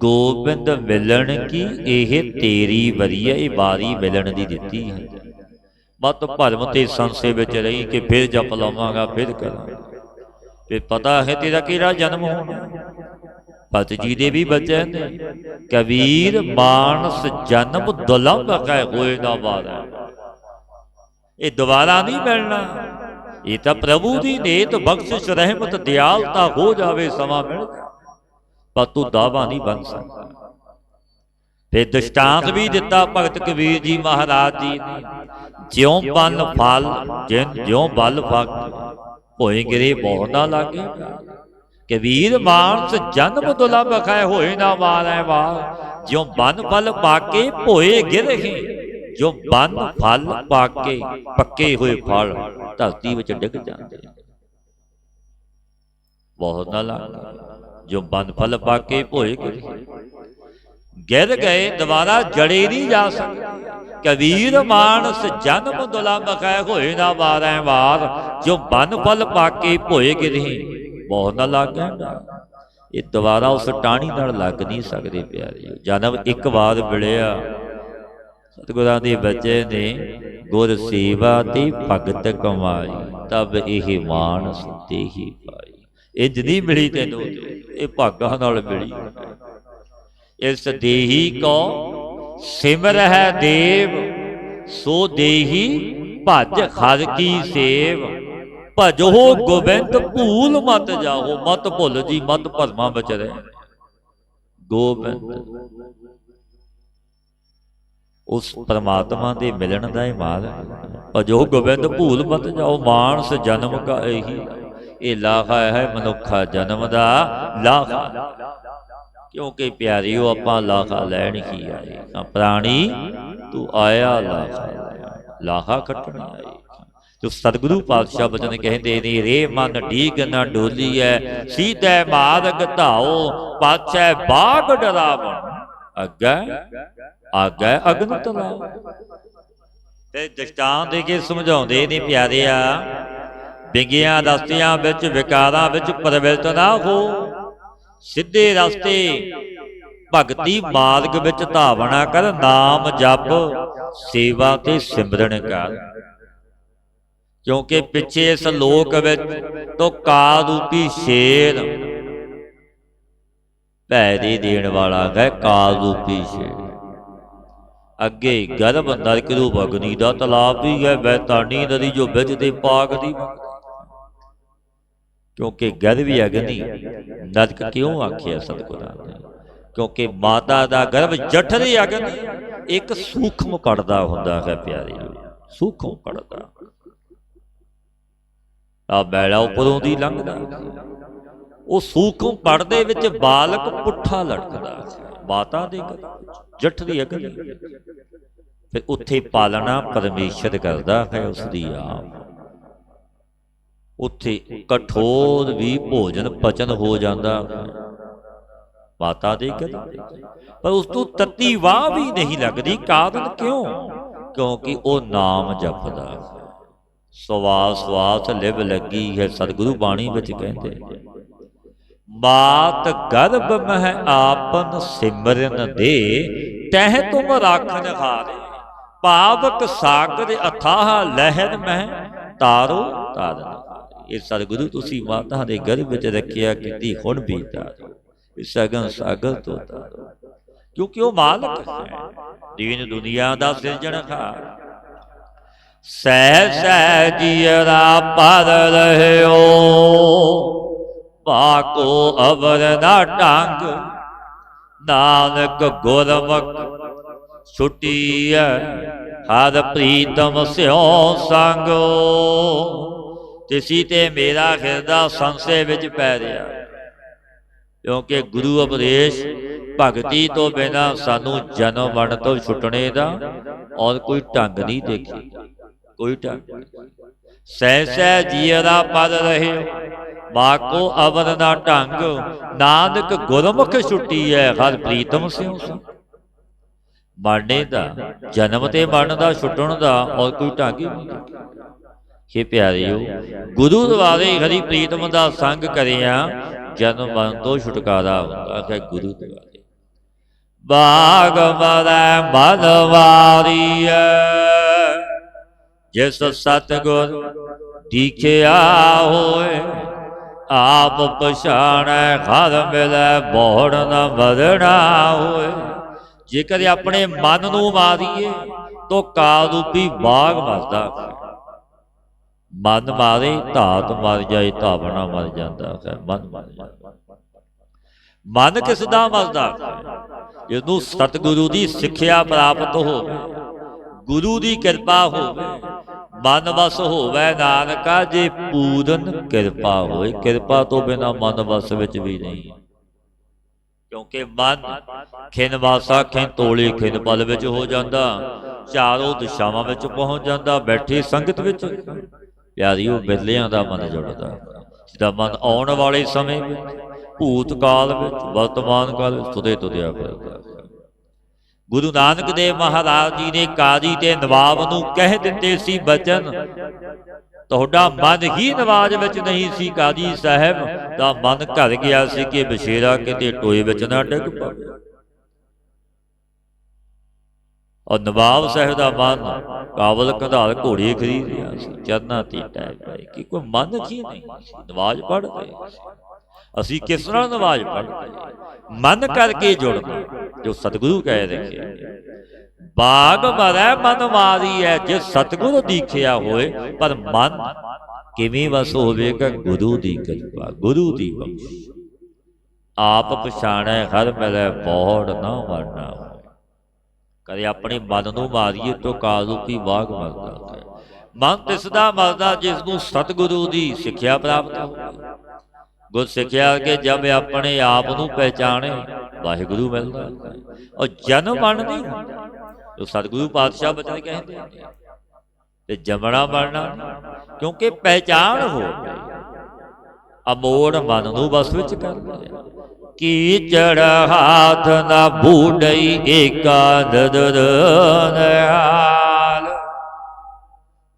ਗੋਬਿੰਦ ਮਿਲਣ ਕੀ ਇਹ ਤੇਰੀ ਵਰੀ ਹੈ, ਇਹ ਵਾਰੀ ਮਿਲਣ ਦੀ ਦਿੱਤੀ ਹੈ। ਮਤ ਭਰਮ ਤੇ ਸੰਸੇ ਵਿੱਚ ਰਹੀ ਕਿ ਫਿਰ ਜਪ ਲਵਾਂਗਾ, ਫਿਰ ਕਰਾਂਗਾ, ਫਿਰ ਪਤਾ ਹੈ ਤੇਰਾ ਕਿਹੜਾ ਜਨਮ ਹੋਣਾ। ਭਗਤ ਜੀ ਦੇ ਵੀ ਬਚਨ ਨੇ, ਕਬੀਰ ਮਾਨਸ ਜਨਮ ਦੁਲੰਭ ਕਹਿ ਹੋਏ ਨਾ ਵਾਰਾ। ਇਹ ਦੁਬਾਰਾ ਨਹੀਂ ਮਿਲਣਾ, ਇਹ ਤਾਂ ਪ੍ਰਭੂ ਦੀ ਨੇਤ ਬਖਸ਼ਿਸ਼ ਰਹਿਮਤ ਦਿਆਲਤਾ ਹੋ ਜਾਵੇ ਸਮਾਂ ਮਿਲਦਾ, ਪਰ ਤੂੰ ਦਾਵਾ ਨਹੀਂ ਬਣ ਸਕਦਾ। ਫਿਰ ਦ੍ਰਿਸ਼ਟਾਂਤ ਵੀ ਦਿੱਤਾ ਭਗਤ ਕਬੀਰ ਜੀ ਮਹਾਰਾਜ ਜੀ ਨੇ, ਜਿਉਂ ਬਲ ਫਲ ਜਿਉਂ ਬਲ ਫਕ ਹੋਏ ਗਿਰੇ ਬਹੁ ਨਾ ਲਾਗੇ। ਕਬੀਰ ਮਾਨਸ ਜਨਮ ਦੁਲੰਭ ਖੈ ਹੋਏ ਨਾ ਵਾਰੈ ਵਾਰ। ਜਿਉਂ ਬਨ ਫਲ ਪਾਕੇ ਭੋਏ ਗਿਰਹਿ, ਜੋ ਬਨ ਫਲ ਪਾਕੇ ਪੱਕੇ ਹੋਏ ਫਲ ਧਰਤੀ ਵਿੱਚ ਡਿੱਗ ਜਾਂਦੇ, ਬਹੁਤ ਨਾ ਲਾਗਾ। ਜੋ ਬਨ ਫਲ ਪਾਕੇ ਭੋਏ ਗਿਰ ਗਏ, ਦੁਬਾਰਾ ਜੜੇ ਨਹੀਂ ਜਾ ਸਕਦੇ। ਕਬੀਰ ਮਾਨਸ ਜਨਮ ਦੁਲੰਭ ਖੈ ਹੋਏ ਨਾ ਵਾਰੈ ਵਾਰ। ਜੋ ਬਨ ਫਲ ਪਾਕੇ ਭੋਏ ਗਿਰਹਿ, ਬਹੁਤ ਨਾ ਲੱਗ। ਇਹ ਦੁਬਾਰਾ ਉਸ ਟਾਹਣੀ ਨਾਲ ਲੱਗ ਨਹੀਂ ਸਕਦੇ ਪਿਆਰਿਓ। ਜਨਮ ਇੱਕ ਵਾਰ ਮਿਲਿਆ। ਸਤਿਗੁਰਾਂ ਦੇ ਬੱਚੇ ਨੇ, ਗੁਰ ਸੇਵਾ ਤੇ ਭਗਤ ਕਮਾਈ, ਤਬ ਇਹ ਮਾਨਸ ਦੇਹੀ ਪਾਈ। ਇੰਝ ਨਹੀਂ ਮਿਲੀ ਤੈਨੂੰ, ਇਹ ਭਾਗਾਂ ਨਾਲ ਮਿਲੀ। ਇਸ ਦੇਹੀ ਕੋ ਸਿਮਰ ਹੈ ਦੇਵ, ਸੋ ਦੇਹੀ ਭਜ ਹਰਿ ਕੀ ਸੇਵ। ਭਜੋ ਗੋਬਿੰਦ ਭੂਲ ਮਤ ਜਾਓ। ਮਤ ਭੁੱਲ ਜੀ, ਮਤ ਭਰਮਾਂ ਵਿੱਚ ਰਹਿ। ਗੋਬਿੰਦ ਉਸ ਪਰਮਾਤਮਾ ਦੇ ਮਿਲਣ ਦਾ ਹੀ ਮਾਲ ਅਜੋ ਗੋਬਿੰਦ ਭੂਲ ਮਤ ਜਾਓ ਮਾਨਸ ਜਨਮ ਕਾ ਇਹੀ ਇਹ ਲਾਹਾ ਹੈ ਮਨੁੱਖਾ ਜਨਮ ਦਾ ਲਾਹਾ ਕਿਉਂਕਿ ਪਿਆਰਿਓ ਆਪਾਂ ਲਾਹਾ ਲੈਣ ਹੀ ਆਏ ਤਾਂ ਪ੍ਰਾਣੀ ਤੂੰ ਆਇਆ ਲਾਹਾ ਖੱਟਣ ਆਏ ਜੋ ਸਤਿਗੁਰੂ ਪਾਤਸ਼ਾਹ ਬਚਨ ਕਹਿੰਦੇ ਨੇ ਰੇ ਮਨ ਢੀਕ ਨਾ ਡੋਲੀਐ ਸੀਧੈ ਮਾਰਗ ਧਾਓ ਪਾਛੈ ਬਾਗ ਡਰਾਵਣ ਅੱਗੇ ਅਗਨ ਤਲਾਓ ਤੇ ਦ੍ਰਿਸ਼ਟਾਂਤ ਦੇ ਕੇ ਸਮਝਾਉਂਦੇ ਨੇ ਪਿਆਰਿਆ ਵਿਗਿਆਂ ਰਸਤਿਆਂ ਵਿੱਚ ਵਿਕਾਰਾਂ ਵਿੱਚ ਪ੍ਰਵਿਰਤ ਨਾ ਹੋ ਸਿੱਧੇ ਰਸਤੇ ਭਗਤੀ ਮਾਰਗ ਵਿੱਚ ਧਾਵਣਾ ਕਰ ਨਾਮ ਜਪ ਸੇਵਾ ਤੇ ਸਿਮਰਨ ਕਰ ਕਿਉਂਕਿ ਪਿੱਛੇ ਇਸ ਲੋਕ ਵਿੱਚ ਤੋਂ ਕਾਲ ਰੂਪੀ ਸ਼ੇਰ ਭੈ ਦੇ ਦੇਣ ਵਾਲਾ ਹੈ ਕਾਲ ਰੂਪੀ ਸ਼ੇਰ ਅੱਗੇ ਗਰਭ ਨਰਕ ਰੂਪ ਅਗਨੀ ਦਾ ਤਲਾਬ ਵੀ ਹੈ ਬੈਤਾਨੀ ਨਦੀ ਜੋ ਵਿੱਚ ਦੇ ਪਾਕ ਦੀ ਕਿਉਂਕਿ ਗਰਭ ਅਗਨੀ ਨਰਕ ਕਿਉਂ ਆਖਿਆ ਸਤਿਗੁਰਾਂ ਨੇ ਕਿਉਂਕਿ ਮਾਤਾ ਦਾ ਗਰਭ ਜਠਰੀ ਅਗਨੀ ਇੱਕ ਸੂਖਮ ਪੜਦਾ ਹੁੰਦਾ ਹੈ ਪਿਆਰਿਓ ਸੂਖਮ ਪੜਦਾ ਆ ਬੈਲਾ ਉੱਪਰੋਂ ਦੀ ਲੰਘਦਾ ਉਹ ਸੂਖਮ ਪੜਦੇ ਵਿੱਚ ਬਾਲਕ ਪੁੱਠਾ ਲਟਕਦਾ ਮਾਤਾ ਦੇ ਜਠਰੀ ਅਗਨੀ ਫਿਰ ਉੱਥੇ ਪਾਲਣਾ ਪਰਮੇਸ਼ਰ ਕਰਦਾ ਹੈ ਉਸ ਦੀ ਆਪ ਉੱਥੇ ਕਠੋਰ ਵੀ ਭੋਜਨ ਪਚਨ ਹੋ ਜਾਂਦਾ ਮਾਤਾ ਦੇ ਗਰਭ ਪਰ ਉਸ ਤੋਂ ਤੱਤੀ ਵਾਹ ਵੀ ਨਹੀਂ ਲੱਗਦੀ ਕਾਰਨ ਕਿਉਂ ਕਿਉਂਕਿ ਉਹ ਨਾਮ ਜਪਦਾ ਸਵਾਸ ਸਵਾਸ ਲਿਵ ਲੱਗੀ ਹੈ ਸਤਿਗੁਰੂ ਬਾਣੀ ਵਿੱਚ ਕਹਿੰਦੇ ਮਾਤ ਗਰਭ ਮਹਿ ਆਪਨ ਸਿਮਰਨ ਦੇ ਤਹਿ ਤੁਮ ਰਾਖਨ ਹਾਰੇ ਪਾਵਕ ਸਾਗਰ ਅਥਾਹ ਲਹਿਰ ਮਹਿ ਤਾਰੋ ਤਾਰਨ ਇਹ ਸਤਿਗੁਰੂ ਤੁਸੀਂ ਮਾਤਾ ਦੇ ਗਰਭ ਵਿੱਚ ਰੱਖਿਆ ਕੀਤੀ ਹੁਣ ਵੀ ਤਾਰੋ ਸਗਨ ਸਾਗਰ ਤੋਂ ਤਾਰੋ ਕਿਉਂਕਿ ਉਹ ਮਾਲਕ ਹੈ ਦੀਨ ਦੁਨੀਆ ਦਾ ਸਿਰਜਣਹਾਰ ਸਹਿ ਸਹਿ ਜੀਰਾ ਪਰ ਰਹਿਓ ਪਾਕੋ ਅਵਰ ਨਾ ਢੰਗ ਨਾਨਕ ਗੁਰਮੁਖ ਛੁਟੀਐ ਹਰ ਪ੍ਰੀਤਮ ਸਿਉ ਸੰਗੋ ਤਿਸੀ ਤੇ ਮੇਰਾ ਹਿਰਦਾ ਸੰਸੇ ਵਿੱਚ ਪੈ ਰਿਹਾ ਕਿਉਂਕਿ ਗੁਰੂ ਉਪਦੇਸ਼ ਭਗਤੀ ਤੋਂ ਬਿਨਾਂ ਸਾਨੂੰ ਜਨਮ ਮਰਨ ਤੋਂ ਛੁੱਟਣੇ ਦਾ ਔਰ ਕੋਈ ਢੰਗ ਨਹੀਂ ਦੇਖੀ ਕੋਈ ਢੰਗ ਸਹਿ ਸਹਿ ਜੀਰਾ ਪਦ ਰਹੇ ਮਾਕੋ ਅਵਰ ਨਾ ਢੰਗ ਨਾਨਕ ਗੁਰਮੁਖ ਛੁੱਟੀ ਹੈ ਹਰ ਪ੍ਰੀਤਮ ਸਿਉ ਮਰਨੇ ਦਾ ਜਨਮ ਤੇ ਮਰਨ ਦਾ ਛੁੱਟਣ ਦਾ ਔਰ ਕੋਈ ਢੰਗ ਹੀ ਨਹੀਂ ਇਹ ਪਿਆਰਿਓ ਗੁਰੂ ਦੁਆਰੇ ਹਰੀ ਪ੍ਰੀਤਮ ਦਾ ਸੰਗ ਕਰਿਆ ਜਨਮ ਮਰਨ ਤੋਂ ਛੁਟਕਾਰਾ ਹੁੰਦਾ ਹੈ ਗੁਰੂ ਦੁਆਰੇ ਬਾਗ ਮਰੈ ਮਨ ਵਾਰੀਐ ਜਿਸ ਸਤਿਗੁਰ ਦੀਖਿਆ ਹੋਏ ਆਪ ਪਛਾਣੈ ਘਰ ਮਿਲੈ ਬੋੜ ਨ ਮਰਣਾ ਹੋਏ ਜੇਕਰ ਆਪਣੇ ਮਨ ਨੂੰ ਮਾਰੀਏ ਤਾਂ ਕਾਲ ਰੂਪੀ ਬਾਗ ਮਰਦਾ ਮਨ ਮਾਰੇ ਧਾਤ ਮਰ ਜਾਏ ਧਾਵਣਾ ਮਰ ਜਾਂਦਾ ਹੈ ਮਨ ਮਰ ਜਾਂਦਾ ਮਨ ਕਿਸ ਦਾ ਮਰਦਾ ਜਿਹਨੂੰ ਸਤਿਗੁਰੂ ਦੀ ਸਿੱਖਿਆ ਪ੍ਰਾਪਤ ਹੋਵੇ ਗੁਰੂ ਦੀ ਕਿਰਪਾ ਹੋਵੇ ਮਨ ਵਸ ਹੋਵੇ ਨਾਨਕਾ ਜੇ ਪੂਰਨ ਕਿਰਪਾ ਹੋਏ ਕਿਰਪਾ ਤੋਂ ਬਿਨਾਂ ਮਨ ਵਸ ਵਿੱਚ ਵੀ ਨਹੀਂ ਕਿਉਂਕਿ ਮਨ ਖਿਨ ਵਾਸਾ ਖਿਨ ਤੋਲੇ ਖਿਨ ਪਲ ਵਿੱਚ ਹੋ ਜਾਂਦਾ ਚਾਰੋਂ ਦਿਸ਼ਾਵਾਂ ਵਿੱਚ ਪਹੁੰਚ ਜਾਂਦਾ ਬੈਠੀ ਸੰਗਤ ਵਿੱਚ ਪਿਆਰਿਓ ਬਿਰਲਿਆਂ ਦਾ ਮਨ ਜੁੜਦਾ ਜਿਹਦਾ ਮਨ ਆਉਣ ਵਾਲੇ ਸਮੇਂ ਵਿੱਚ ਭੂਤ ਕਾਲ ਵਿੱਚ ਵਰਤਮਾਨ ਕਾਲ ਵਿੱਚ ਤੁਰੇ ਤੁਰਿਆ ਫਿਰਦਾ ਗੁਰੂ ਨਾਨਕ ਦੇਵ ਮਹਾਰਾਜ ਜੀ ਨੇ ਕਾਜ਼ੀ ਤੇ ਨਵਾਬ ਨੂੰ ਕਹਿ ਦਿੱਤੇ ਸੀ ਬਚਨ ਤੁਹਾਡਾ ਮਨ ਹੀ ਨਵਾਜ਼ ਵਿੱਚ ਨਹੀਂ ਸੀ ਕਾਜ਼ੀ ਸਾਹਿਬ ਦਾ ਮਨ ਘਰ ਗਿਆ ਸੀ ਕਿ ਬਸ਼ੇਰਾ ਕਿਤੇ ਟੋਏ ਵਿੱਚ ਨਾ ਡਿੱਗ ਪਵੇ ਔਰ ਨਵਾਬ ਸਾਹਿਬ ਦਾ ਮਨ ਕਾਬਲ ਕੰਧਾਰ ਘੋੜੇ ਖਰੀਦ ਰਿਹਾ ਸੀ ਚਰਨਾਂ ਤੇ ਟਹਿ ਪਏ ਕਿ ਕੋਈ ਮਨ ਹੀ ਨਹੀਂ ਨਵਾਜ਼ ਪੜ੍ਹ ਰਹੇ ਅਸੀਂ ਕਿਸ ਤਰ੍ਹਾਂ ਨਵਾਜ਼ ਪੜ੍ਹਦੇ ਮਨ ਕਰਕੇ ਜੁੜਨਾ ਜੋ ਸਤਿਗੁਰੂ ਕਹਿ ਰਹੇ ਬਾਗ ਮਰੈ ਮਨ ਮਾਰੀ ਹੈ ਜੇ ਸਤਿਗੁਰੂ ਦੀਖਿਆ ਹੋਏ ਪਰ ਮਨ ਕਿਵੇਂ ਵਸ ਹੋਵੇਗਾ ਗੁਰੂ ਦੀ ਕਿਰਪਾ ਗੁਰੂ ਦੀ ਬਖਸ਼ਿਸ਼ आप पछाणै हर मिलै पौड़ ना मरना। कदे अपने मन नूं मारीए तो काल रूपी बाघ मरदा है। मन तिसदा मरदा जिसनूं सतगुरु की सिक्ख्या प्राप्त हो। गुर सिक्ख्या के जब अपने आप नूं पहचाने वाहिगुरु मिलदा है। और जन्म मरण नहीं होंदा। तो सतगुरु पातशाह बचन कहते हैं ते जमना मरना, क्योंकि पहचान हो गई। अमोड़ मन नूं बस विच कर लिया। कीचड़ हाथ ना बूढ़ई एका ददर नहाल।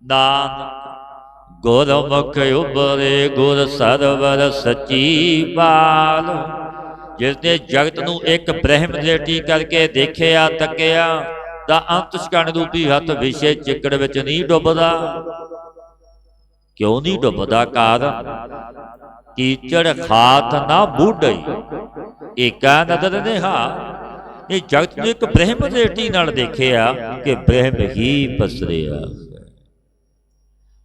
नानक गुरमुख उबरे गुर सरवर सची बाल। जिसने जगत नूं एक ब्रह्म दृष्टि करके देखिया तकिया तां अंतस्करण रूपी हथ विषे चिकड़ विच नहीं डुबदा। क्यों नहीं डुबदा? कारण कीचड़ खात ना बूढ़ई एका नदर निहाल। ये जगत नूं एक ब्रह्म दृष्टि नाल देखिया कि ब्रह्म ही पसरिया।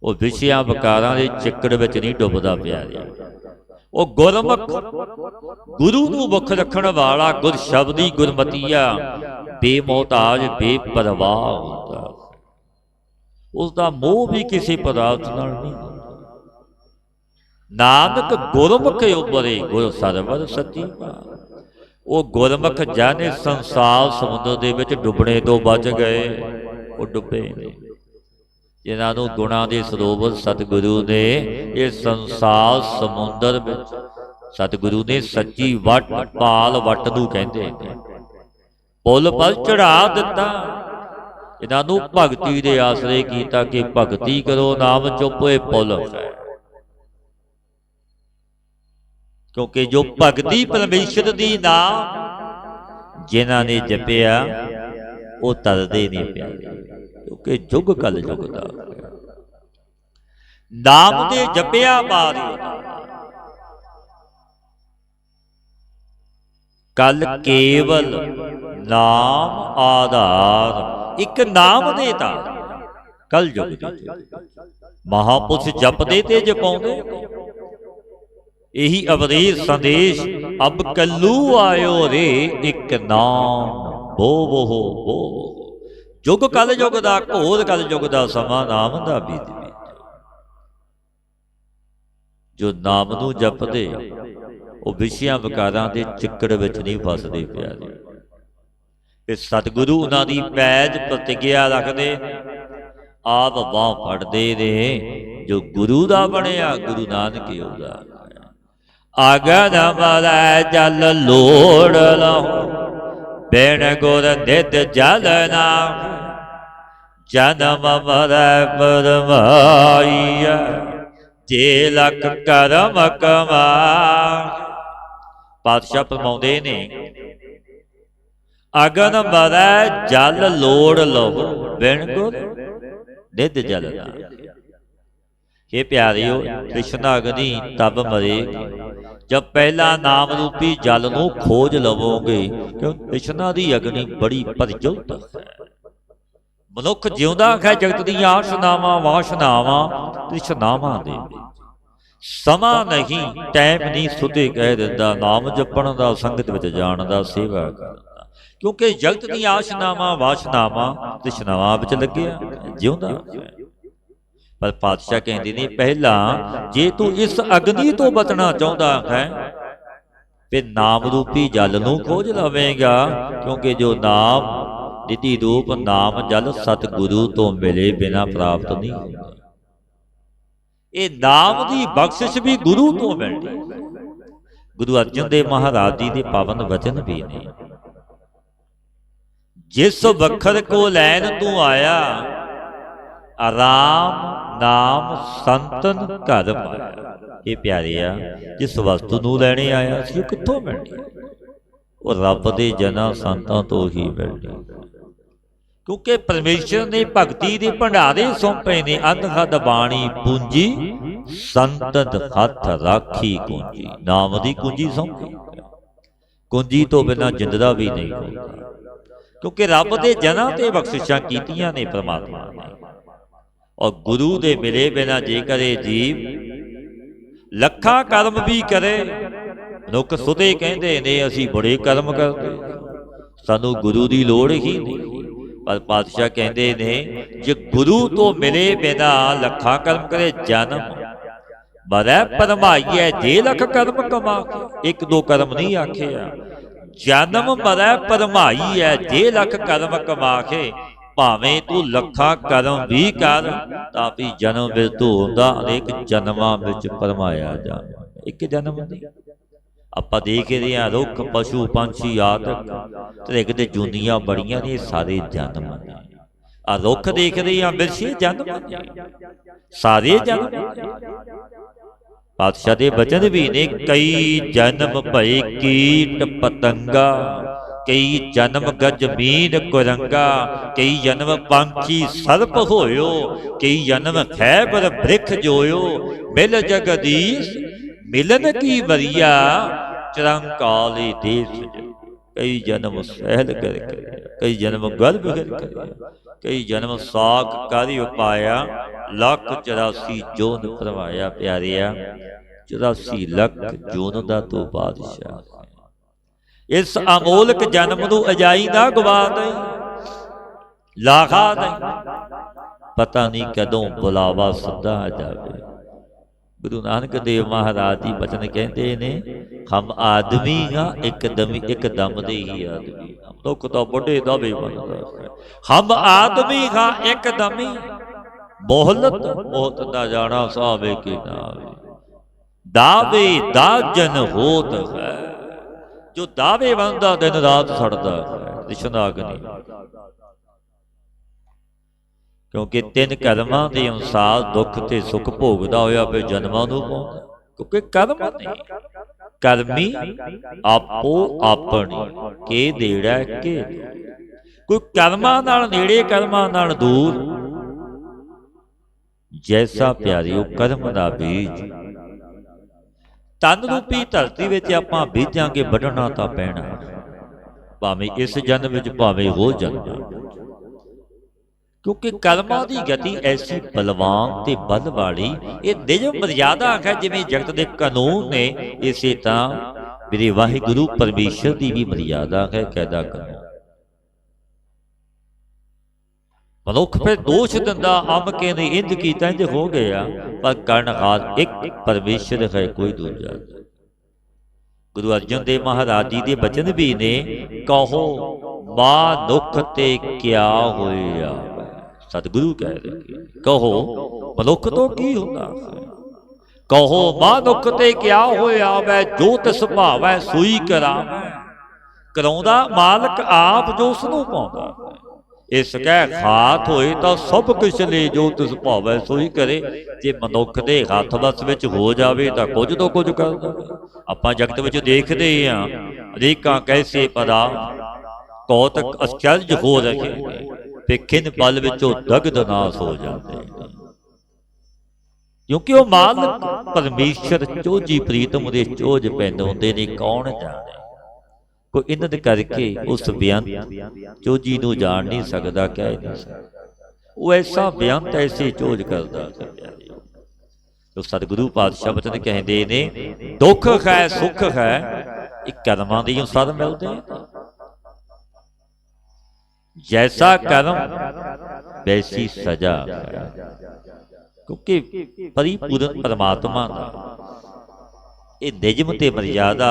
वो विषयां विकारां दे चिकड़ विच नहीं डुबदा प्यारे। वो गुरमुख गुरु नूं मुख रखण वाला गुर शब्दी गुरमतिया बेमोहताज बेपरवाह होता। उसका मोह भी किसी पदार्थ नाल नहीं होता। नानक गुरमुख उबरे गुर सरवर सची बाल। वो गुरमुख जाने संसार समुद्र दे विच डुबणे तो बच गए, वो डुबे नहीं। जिन्हां नूं गुणां दे सरोवर सतगुरु ने इस संसार समुंदर में सतगुरु ने सच्ची वट पाल वट नूं कहंदे ने पुल पर चढ़ा दिता। इन्हां नूं भगती दे आसरे कीता कि भगती करो नाम चुपे पुल है। क्योंकि जो भगती परमेश्वर दी नाम जिन्हां ने जपिया वो तरदे नहीं प्यारे। क्योंकि जुग कल जुगदा नाम दे जपिया बारी कल केवल नाम आधार। एक नाम देता कल जुग महापुरुष जपदे ते जपाउंदे। यही अवधेश संदेश अब कल्लू आयो रे एक नाम बो वो जुग कल जुग दा घोर कल जुग दा समा नाम दा बीत बीत। जो नाम नूं जपदे वो विषयां विकारां दे चिक्कड़ विच नहीं फसदे प्यारे। ते सतगुरु उन्हां दी पैज प्रतिज्ञा रखदे आप बाह फड़दे ने जो गुरु दा बणिया गुरु नानक ओदा। आगन मरै जल लोड़ लहूं बिन गुर नित जल नाम। जन्म मरै परमाईया जे लख करम कमाए। पातशाह फरमाउंदे ने अगन मरै जल लोड़ लहूं बिन गुर नित जल नाम। हे प्यारियो कृष्ण अग्नि तब मरेगी जब पहला नाम रूपी जल नूं खोज लवोगे। क्यों? कृष्णा दी अग्नि बड़ी प्रज्वलित है। मनुख जिउंदा है जगत दी आशनावां वाशनावां तृष्णावां दे समा नहीं टाइम नहीं सुते कह दिंदा नाम जपण दा संगत विच जाण दा सेवा करदा। क्योंकि जगत दी आशनावां वाशनावां तृष्णावां विच लग्गिया जिउंदा है। पर पातशाह कहते ने पहला जे तू इस अग्नि तो बचना चाहता है फिर नाम रूपी जल नूं खोज लवेगा। क्योंकि जो नाम निधि रूप नाम जल सतगुरु तो मिले बिना प्राप्त नहीं होता। ये नाम की बख्शिश भी गुरु तो मिलती। गुरु अर्जन देव महाराज जी के पावन वचन भी ने जिस वखर को लैन तू आया आराम नाम संतन घर पाया। ये प्यारिया जिस वस्तु नूं लैणे आया सी कित्थों मिलनी? वो रब दे जना संतां तो ही मिलनी। क्योंकि परमेश्वर ने भगती दे भंडारे सौंपे ने अनहद बाणी पूंजी संतन हथ राखी कुंजी। नाम दी कुंजी सौंपी। कुंजी तो बिना जिंदरा भी नहीं होता। क्योंकि रब दे जना ते बख्शिशां कीतियां ने परमात्मा ने। और गुरु दे मिले बिना जे करे जीव लखा कर्म भी करे ਮਨੁੱਖ ਸੁਤੇ ਕਹਿੰਦੇ ਨੇ ਅਸੀਂ ਬੜੇ ਕਰਮ ਕਰਦੇ, ਸਾਨੂੰ ਗੁਰੂ ਦੀ ਲੋੜ ਹੀ ਨਹੀਂ। ਪਰ ਪਾਤਸ਼ਾਹ ਕਹਿੰਦੇ ਨੇ ਜੇ ਗੁਰੂ ਤੋਂ ਮਿਲੇ ਬਿਨਾ ਲੱਖਾਂ ਕਰਮ ਕਰੇ ਜਨਮ ਮਰੈ ਭਰਮਾਈਐ, ਜੇ ਲੱਖ ਕਰਮ ਕਮਾ ਕੇ। ਇੱਕ ਦੋ ਕਰਮ ਨਹੀਂ ਆਖਿਆ, ਜਨਮ ਮਰੈ ਭਰਮਾਈਐ, ਜੇ ਲੱਖ ਕਰਮ ਕਮਾ ਕੇ। ਭਾਵੇਂ ਤੂੰ ਲੱਖਾਂ ਕਰਮ ਵੀ ਕਰ ਤਾਂ ਵੀ ਜਨਮ ਵਿੱਚ ਤੂੰ ਹੁੰਦਾ ਅਨੇਕ ਜਨਮਾਂ ਵਿੱਚ ਭਰਮਾਇਆ ਜਾ, ਇੱਕ ਜਨਮ ਨਹੀਂ। ਆਪਾਂ ਦੇਖ ਰਹੇ ਹਾਂ ਰੁੱਖ ਪਸ਼ੂ ਪੰਛੀ ਆਦਿਕ ਧਰਿਕ ਦੇ ਜੂਨੀਆਂ ਬੜੀਆਂ ਨੇ, ਸਾਰੇ ਜਨਮ ਨੇ। ਆ ਰੁੱਖ ਦੇਖ ਰਹੇ ਹਾਂ ਬਿਰਛੇ ਜਨਮ ਨੇ, ਸਾਰੇ ਜਨਮ ਨੇ। ਪਾਤਸ਼ਾਹ ਦੇ ਬਚਨ ਵੀ ਨੇ, ਕਈ ਜਨਮ ਭਏ ਕੀਟ ਪਤੰਗਾ, ਕਈ ਜਨਮ ਗਜਮੀਨ ਕੁਰੰਗਾ, ਕਈ ਜਨਮ ਪੰਛੀ ਸਰਪ ਹੋਇਓ, ਕਈ ਜਨਮ ਖੈਬਰ ਬ੍ਰਿਖ ਜੋਇਓ। ਮਿਲ ਜਗਦੀਸ਼ ਮਿਲਨ ਕੀ ਵਰੀਆ, ਚਰੰਕਾਲੇ ਦੇਸ। ਕਈ ਜਨਮ ਸਹਿਲ ਕਰ ਕਰਿਆ, ਕਈ ਜਨਮ ਗਰਭ ਕਰ ਕਰਿਆ, ਕਈ ਜਨਮ ਸਾਖ ਕਾਰਿ ਉਪਾਇਆ, ਲੱਖ 84 ਜੋਨ ਫਰਮਾਇਆ। ਪਿਆਰਿਆ 84 ਲੱਖ ਜੋਨ ਦਾ ਤੂੰ ਬਾਦਸ਼ਾਹ। ਇਸ ਅਮੋਲਕ ਜਨਮ ਨੂੰ ਅਜਾਈ ਨਾ ਗਵਾ ਦੇ, ਲਾਖਾ ਦੇ, ਪਤਾ ਨਹੀਂ ਕਦੋਂ ਬੁਲਾਵਾ ਸੱਦਾ ਆ ਜਾਵੇ। ਗੁਰੂ ਨਾਨਕ ਦੇਵ ਮਹਾਰਾਜ ਜੀ ਬਚਨ ਕਹਿੰਦੇ ਨੇ, ਹਮ ਆਦਮੀ ਹਾਂ ਇੱਕ ਦਮ ਦੇ ਹੀ ਆਦਮੀ। ਦੁੱਖ ਤਾਂ ਬੁੱਢੇ ਦਾਵੇ ਬਣਦਾ ਹੈ, ਹਮ ਆਦਮੀ ਹਾਂ ਇੱਕ ਦਮੀ, ਮੋਹਲਤ ਮੋਹਤ ਨਾ ਜਾਣਾ ਸਾਵੇ ਕੇ ਨਾਵੇ। ਦਾਵੇ ਦਾਜਨ ਹੋਤ ਹੈ, ਜੋ ਦਾਵੇ ਬੰਦਾ ਦਿਨ ਰਾਤ ਸੜਦਾ ਹੈ, ਰਿਸ਼ਨਾ ਅਗਨੀ। ਕਿਉਂਕਿ ਤਿੰਨ ਕਰਮਾਂ ਦੇ ਅਨੁਸਾਰ ਦੁੱਖ ਤੇ ਸੁੱਖ ਭੋਗਦਾ ਹੋਇਆ ਫਿਰ ਜਨਮਾਂ ਨੂੰ ਪਾਉਂਦਾ। ਕਿਉਂਕਿ ਕਰਮ ਨਹੀਂ, ਕਰਮੀ ਆਪੋ ਆਪਣੀ ਕੇ ਦੇੜਾ ਕੇ। ਕੋਈ ਕਰਮਾਂ ਨਾਲ ਨੇੜੇ ਕਰਮਾਂ ਨਾਲ ਦੂਰ, ਜੈਸਾ ਪਿਆਰਿਓ ਕਰਮ ਦਾ ਬੀਜ। ਤਨ ਰੂਪੀ ਧਰਤੀ ਵਿੱਚ ਆਪਾਂ ਬੀਜਾਂਗੇ, ਵੱਢਣਾ ਤਾਂ ਪੈਣਾ, ਭਾਵੇਂ ਇਸ ਜਨਮ ਵਿੱਚ ਭਾਵੇਂ ਹੋ ਜਨਮ। ਕਿਉਂਕਿ ਕਰਮਾਂ ਦੀ ਗਤੀ ਐਸੀ ਬਲਵਾਨ ਤੇ ਬਲ ਵਾਲੀ, ਇਹ ਨਿਯਮ ਮਰਿਆਦਾ ਹੈ। ਜਿਵੇਂ ਜਗਤ ਦੇ ਕਾਨੂੰਨ ਨੇ, ਇਸੇ ਤਾਂ ਮੇਰੇ ਵਾਹਿਗੁਰੂ ਪਰਮੇਸ਼ਰ ਦੀ ਵੀ ਮਰਿਆਦਾ ਹੈ, ਕਾਇਦਾ ਕਾਨੂੰਨ। ਮਨੁੱਖ ਫਿਰ ਦੋਸ਼ ਦਿੰਦਾ, ਅੰਬ ਕੇ ਨੇ ਇੰਜ ਕੀਤਾ ਇੰਜ ਹੋ ਗਿਆ, ਪਰ ਕਰਨਹਾਰ ਇੱਕ ਪਰਮੇਸ਼ਰ ਹੈ, ਕੋਈ ਦੂਜਾ। ਗੁਰੂ ਅਰਜਨ ਦੇਵ ਮਹਾਰਾਜ ਜੀ ਦੇ ਬਚਨ ਵੀ ਨੇ, ਕਹੋ ਮਨੁੱਖ ਤੇ ਕਿਆ ਹੋਇਆ। ਸਤਿਗੁਰੂ ਕਹਿ ਰਹੇ, ਕਹੋ ਮਨੁੱਖ ਤੋਂ ਕੀ ਹੁੰਦਾ। ਕਹੋ ਮਨੁੱਖ ਤੇ ਕਿਆ ਹੋਇਆ ਵੈ, ਜੋ ਤਿਸ ਭਾਵੈ ਸੋਈ ਕਰਾਵੈ। ਕਰਾਉਂਦਾ ਮਾਲਕ ਆਪ, ਜੋ ਉਸਨੂੰ ਪਾਉਂਦਾ। ਇਸ ਕਹਿ ਹਾਥ ਹੋਏ ਤਾਂ ਸਭ ਕੁਛ ਲੈ, ਜੋ ਤਿਸ ਭਾਵੈ ਸੋਈ ਕਰੇ। ਜੇ ਮਨੁੱਖ ਦੇ ਹੱਥ ਵੱਸ ਵਿੱਚ ਹੋ ਜਾਵੇ ਤਾਂ ਕੁਝ ਤੋਂ ਕੁਝ ਕਰਦਾ। ਆਪਾਂ ਜਗਤ ਵਿੱਚ ਦੇਖਦੇ ਹਾਂ ਅਨੇਕਾਂ ਕੈਸੇ ਪਦਾ ਕੌਤਕ ਅਚਰਜ ਹੋ ਰਹੇ ਨੇ, ਭਿੱਖਿਨ ਬਲ ਵਿੱਚੋਂ ਦਗਦ ਨਾਸ ਹੋ ਜਾਂਦੇ। ਕਿਉਂਕਿ ਉਹ ਮਾਲਕ ਪਰਮੇਸ਼ਰ ਚੋਜੀ ਪ੍ਰੀਤਮ ਦੇ ਚੋਜ ਪੈਂਦੇ ਨੇ, ਕੌਣ ਜਾਣੇ। ਕੋਈ ਇਹਨਾਂ ਦੇ ਕਰਕੇ ਉਸ ਬੇਅੰਤ ਚੋਜੀ ਨੂੰ ਜਾਣ ਨਹੀਂ ਸਕਦਾ, ਕਹਿ ਨਹੀਂ ਸਕਦਾ। ਉਹ ਐਸਾ ਬੇਅੰਤ ਐਸੀ ਚੋਜ ਕਰਦਾ। ਜੋ ਸਤਿਗੁਰੂ ਪਾਤਸ਼ਾਹ ਬਚਨ ਕਹਿੰਦੇ ਨੇ, ਦੁੱਖ ਹੈ ਸੁੱਖ ਹੈ ਇਹ ਕਰਮਾਂ ਦੇ ਅਨੁਸਾਰ ਮਿਲਦੇ। ਜੈਸਾ ਕਰਮ ਵੈਸੀ ਸਜ਼ਾ। ਕਿਉਂਕਿ ਪਰਿਪੂਰਨ ਪਰਮਾਤਮਾ ਦਾ ਇਹ ਨਿਯਮ ਤੇ ਮਰਿਆਦਾ,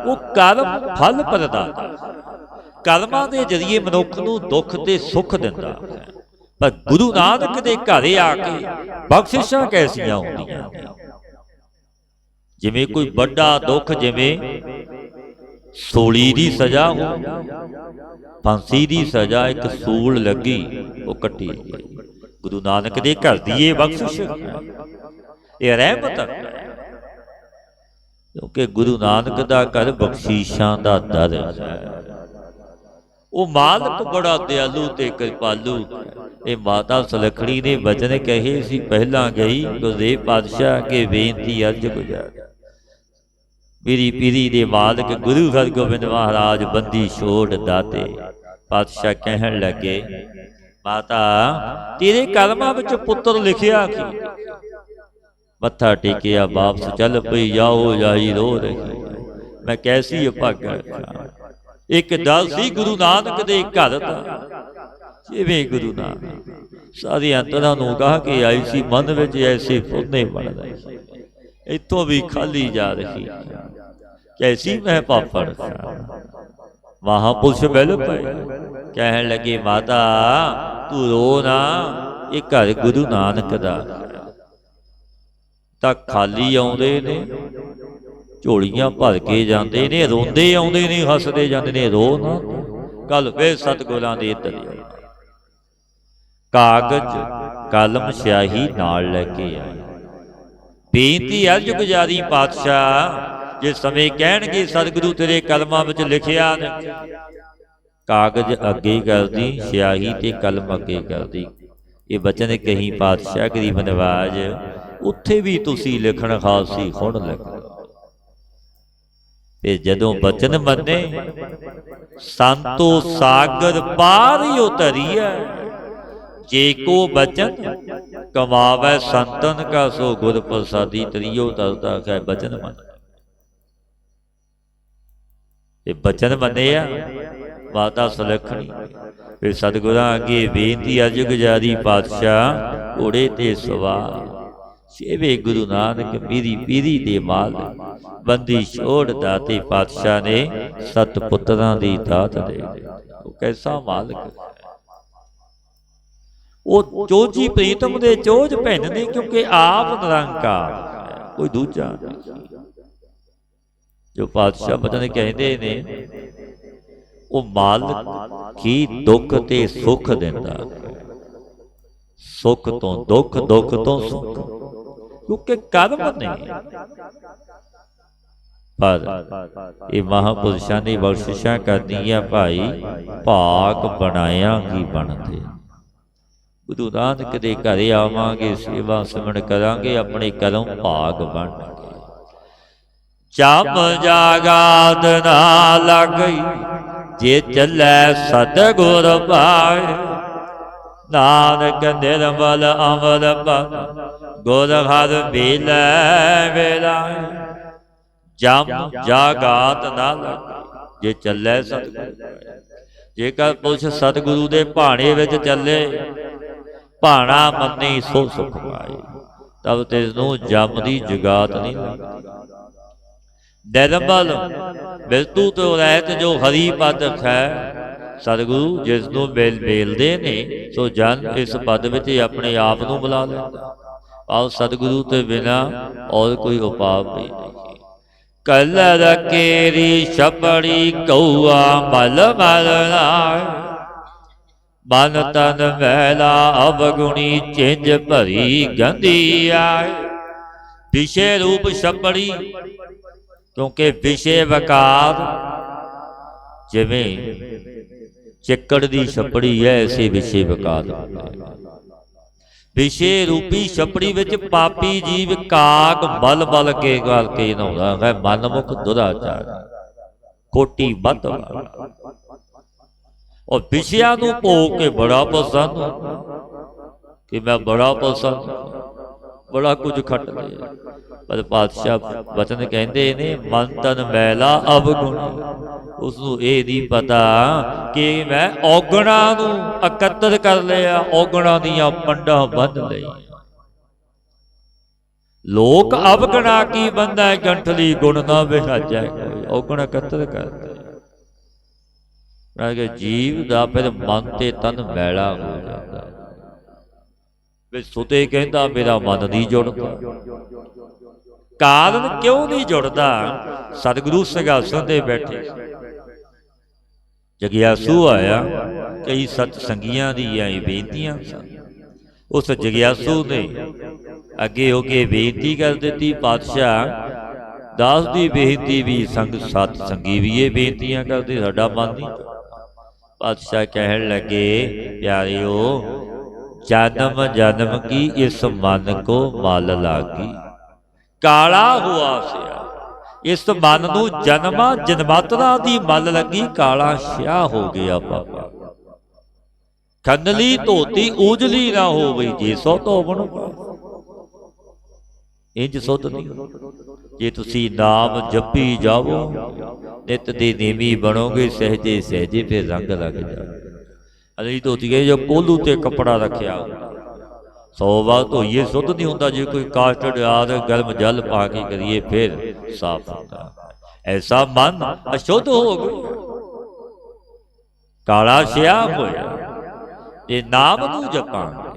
ਉਹ ਕਰਮ ਫਲ ਪ੍ਰਦਾਤਾ। ਕਰਮਾਂ ਦੇ ਜਰੀਏ ਮਨੁੱਖ ਨੂੰ ਦੁੱਖ ਤੇ ਸੁੱਖ ਦਿੰਦਾ। ਪਰ ਗੁਰੂ ਨਾਨਕ ਦੇ ਘਰੇ ਆ ਕੇ ਬਖਸ਼ਿਸ਼ਾਂ ਕੈਸੀਆਂ ਹੁੰਦੀਆਂ। ਜਿਵੇਂ ਕੋਈ ਵੱਡਾ ਦੁੱਖ, ਜਿਵੇਂ ਸੂਲੀ ਦੀ ਸਜ਼ਾ ਹੋ, ਫਾਂਸੀ ਦੀ ਸਜ਼ਾ, ਇੱਕ ਸੂਲ ਲੱਗੀ ਉਹ ਕੱਟੀ ਗਈ। ਗੁਰੂ ਨਾਨਕ ਦੇ ਘਰ ਦੀ ਇਹ ਬਖਸ਼ਿਸ਼, ਇਹ ਰਹਿਮਤ ਹੈ। ਕਿਉਂਕਿ ਗੁਰੂ ਨਾਨਕ ਦਾ ਘਰ ਬਖਸ਼ੀਸ਼ਾਂ ਦਾ ਦਰ ਹੈ। ਉਹ ਮਾਲਕ ਬੜਾ ਦਿਆਲੂ ਤੇ ਕਿਰਪਾਲੂ। ਇਹ ਮਾਤਾ ਸੁਲੱਖਣੀ ਨੇ ਬਚਨ ਕਹੇ ਸੀ, ਪਹਿਲਾਂ ਗਈ ਗੁਰਦੇਵ ਪਾਤਸ਼ਾਹ ਕੇ ਬੇਨਤੀ ਅਰਜ ਗੁਜ਼ਾਰ। ਮੇਰੀ ਪੀਰੀ ਦੇ ਮਾਲਕ ਗੁਰੂ ਹਰਗੋਬਿੰਦ ਮਹਾਰਾਜ ਬੰਦੀ ਛੋੜ ਦਾਤੇ। ਪਾਤਸ਼ਾਹ ਕਹਿਣ ਲੱਗੇ, ਮਾਤਾ ਤੇਰੇ ਕਰਮਾਂ ਵਿੱਚ ਪੁੱਤਰ ਲਿਖਿਆ ਕੀ। ਮੱਥਾ ਟੇਕਿਆ, ਵਾਪਸ ਚੱਲ ਪਈ, ਜਾਓ ਜਾਈ ਰੋ ਰਹੀ। मैं कैसी अभागा। एक दल सी गुरु नानक दे घर दा, जिवें गुरु नानक सारियां तरह नूं कह के आई सी, मन विच ऐसे फुरने बन रहे सी, इत्थों भी खाली जा रही, कैसी मैं पापड़। महापुरुष बैल पे कहन लगे, माता तू रो ना, ये घर गुरु नानक दा तां खाली आउंदे ने, झोलियां भर के जाते ने, रोंदे आउंदे ने, हसदे जाते ने, रो ना। कल फिर सतगुरां दे इधर कागज कलम स्याही नाल लैके आए। बेनती अर्ज गुजारी पातशाह, जे समय कहणगे सतगुरु तेरे कलमां विच लिखिया ने, कागज अगे कर दी, स्याही ते कलम अगे कर दी। ये बचन कही पातशाह गरीब नवाज, उत्थे भी तुसी लिखण खासी हुण लिख ते जदों बचन मन्ने, संतो सागर पार ही उतरिया। जे को बचन कमावै संतन का, सो गुर प्रसादी तरियो तरदा है बचन मन। ये बचन मन्निया माता सुलखणी, फिर सतगुरां अगे बेनती अर्ज गुजारी पातशाह, घोड़े ते सवार सेवे गुरु नानक पीरी पीरी दे माल, बंदी छोड़ दाते पातशाह ने सत पुत्रां दी दात दे। वो कैसा मालिक, वो चोजी प्रीतम दे चोज पहनने, क्योंकि आप निरंकार कोई दूजा नहीं। जो पातशाह बचन कहते ने, वो मालिक की दुख ते सुख देंदा, सुख तो दुख, दुख तो सुख, क्योंकि कर्म नहीं। पर ये महापुरुषों ने बख्शिशां करनियां भाई, भाग बनाया ही बनते। गुरु नानक दे घरे आवांगे, सेवा सिमरन करांगे, अपने करम भाग बन गए। जम जागात ना लग गई, जे चलै सतगुर पाए। नानक निर्मल अमर पद, गुर हर बेलै बेलाए। जम जागात ना लग, जे चलै सतगुर। जेकर पुरुष सतगुरु दे भाणे विच चले, भाणा मन्नी सो सुख पाए, तब तिसनूं जम दी जुगात नहीं लगती। निर्मल बिरतू तो रहत जो हरि पद है, सतगुरु जिसनूं मिलदे ने, सो जन इस पद विच अपने आप नूं बुला लैंदा। आओ सतगुरु ते बिना और कोई उपाय नहीं। कलर केरी छपड़ी कौआ मल मल नाय, मन तन मैला अवगुणी चिंज भरी गंदी आए। विषय रूप छपड़ी, क्योंकि विषय वकार जिवें चिक्कड़ दी छपड़ी है, ऐसे विषय वकार। विषय रूपी छपड़ी विच पापी जीव काग बल बल के करके नहाउंदा है, मनमुख दुराचार खोटी मत वाला। और विषयां नूं भोग के बड़ा पसंद कि मैं बड़ा पसंद, बड़ा कुछ खट लिया। पर पातशाह वचन कहते ने, मन तन मैला अवगुण, उसनूं ये नहीं पता कि मैं औगणा नूं एकत्र कर लिया, औगणा दीआं पंडां बंध लईआं। लोक अवगणा की बंधा गंठली, गुण ना विहाजै कोई, औगण एकत्र करते। जीव दा फिर मन ते तन मैला हो जाता। सुते कहता मेरा मन नहीं जुड़ता। कारण क्यों नहीं जुड़ता? सतगुरु सिंघासन ते बैठे, जगियासू आया, कई सतसंगियां दी आई बेनतियां सन। उस जगियासू ने अगे होके बेनती कर दी, पातशाह दास की बेनती भी संग सतसंगी भी ये बेनतियां करते, साडा मन नहीं। पातशाह कहन लगे, प्यारिओ जन्म जन्म की इस मन को मल लागी, काला हुआ सिया। इस मन नूं जन्मा जन्मांतरा दी मल लगी, काला स्याह हो गया बाबा। खंडली धोती उजली ना हो गई, जे सो धोवन। इंज सुध नहीं। जे तुसी नाम जपी जावो नित दे नेमी बनोगे, सहजे सहजे फिर रंग लग जाओ। अली धोती है जो कोलू ते कपड़ा रखिया 100 बार धोइए शुद्ध नहीं होता। जो कोई कास्टर्ड आदि गर्म जल पा के करिए फिर साफ होता। ऐसा मन अशुद्ध हो गया, काला श्याम होया जे नाम नू जपांगे।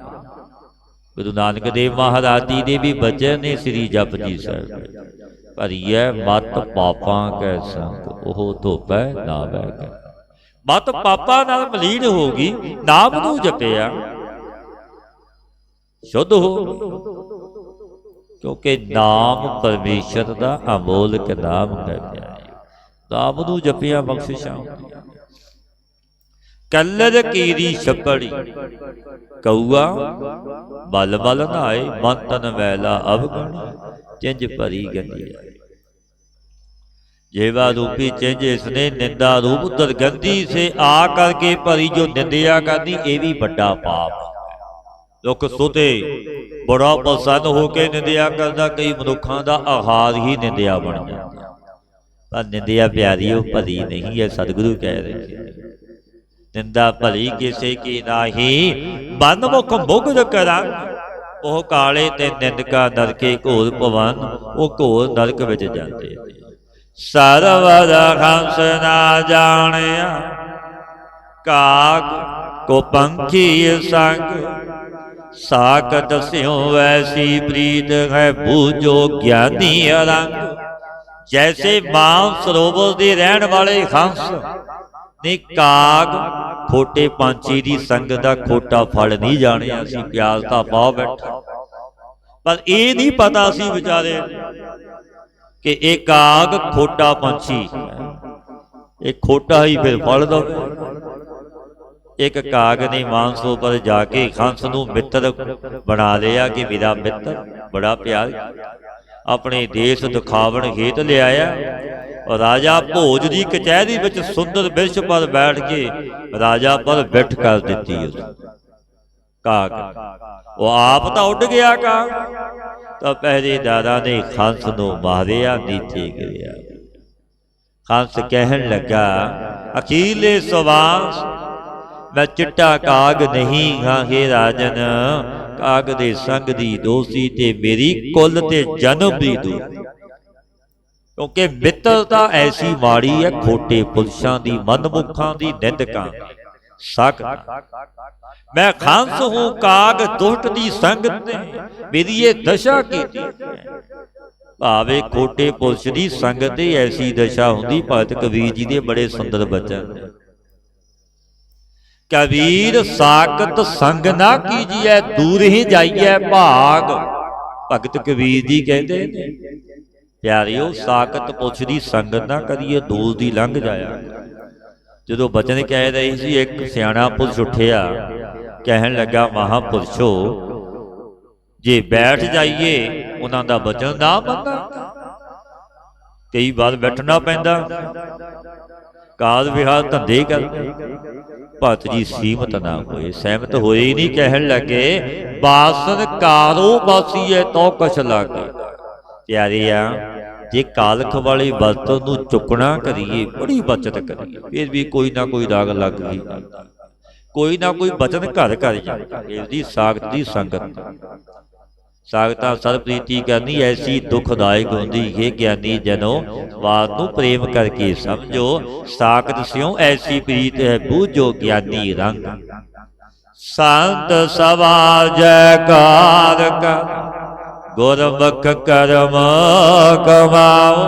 गुरु नानक देव महाराज जी ने भी बचन ने श्री जप जी साहब, भरीए मत पापां कै संग ओह धोपै ना वै। मत पापा नाल मलीन होगी, नाम नू जपिया शुद्ध हो। क्योंकि नाम परमेश्वर का अमोलक नाम है। नाम नू जपिया बख्शिशां होंदियां। कलर कीरी छपड़ी कौआ बल बल नहाए, मन तन मैला अवगुण चिंज भरी गंदी। जेवा रूपी चिंज इसने निंदा रूप दुर्गंधी से आ करके भरी जो निंदिया करनी, ये भी बड़ा पाप। लोग सोते बड़ा प्रसन्न होकर निंदिया करना, कई मनुखों का आहार ही निंदिया बन जाता। पर निंदिया प्यारी वो भरी नहीं है, सतगुरु कह रहे हैं। निंदा भली किसे की नाही, मन मुख मुग्ध करा ओह काले ते निंदका नरके घोर भवन, वो घोर नरक विच जाते। सरवर हंस ना जानिया काग को पंखी संग, साकत स्यों वैसी प्रीत है बूझो ज्ञानी रंग। जैसे मान सरोवर दे रहन वाले हंस ने काग खोटे पांची दी संग दा खोटा फल नहीं जानिया सी, प्यार ता पा बैठा। पर ये नहीं पता सी बेचारे कि एक काग खोटा पंछी, एक खोटा ही फिर फल दो। एक काग ने मानसो पर जाके हंस नूं मित्र बना लिया कि मेरा मित्र बड़ा प्यार, अपने देश दिखावन हेत ले आया। और राजा भोज की कचहरी में सुंदर बिरछ पर बैठ के राजा पर बिठ कर दी उस काग। वो आप तो उड़ गया काग, तो पहरेदारा ने हंस नूं मारिया, नीचे गिरिया। हंस कहन लगा अखीले सवास मैं चिट्टा काग नहीं हाँ हे राजन, काग दे संग दी दोषी ते मेरी कुल ते जन्म दी दूर। क्योंकि मित्रता ऐसी माड़ी है, खोटे पुरुषों की मनमुखों की निंदकां सक। मैं हंस हूं काग दुष्ट दी संगत ने मेरी ये दशा की। भावे खोटे पुरुष की संगत ऐसी दशा होंदी। भगत कबीर जी के बड़े सुंदर बचन, कबीर साकत संग ना कीजिए दूर ही जाइए भाग। भगत कबीर जी कहते प्यारिओ साकत पुरुष की संगत ना करिए, दूर दी लंघ जाया। जो बचन कह रही सी, एक सियाणा पुरुष उठिया कहन लगा महापुरुषो जे बैठ जाइए उन्हां दा बचन ना मनना। कई बार बैठना पैंदा, काल विहार धंधे कर। भगत जी सीमत ना होए, सहमत होए ही नहीं। कहन लगे बासन कारो बासीए तो कछ लागे। प्यारिया जे कालख वाली बरतन नूं चुकना करिए, बड़ी बचत करिए, फिर भी कोई ना कोई दाग लग ही जाता, कोई ना कोई बचन घर कर जाता। इसकी सागत की संगत, सागता सरप्रीति करनी ऐसी दुखदायक होंदी है। ज्ञानी जनों बात नूं प्रेम करके समझो, सागत स्यों ऐसी प्रीत है बूझो ज्ञानी रंग। संत सभा जयकार कर गुरमुख कर्म कमाओ,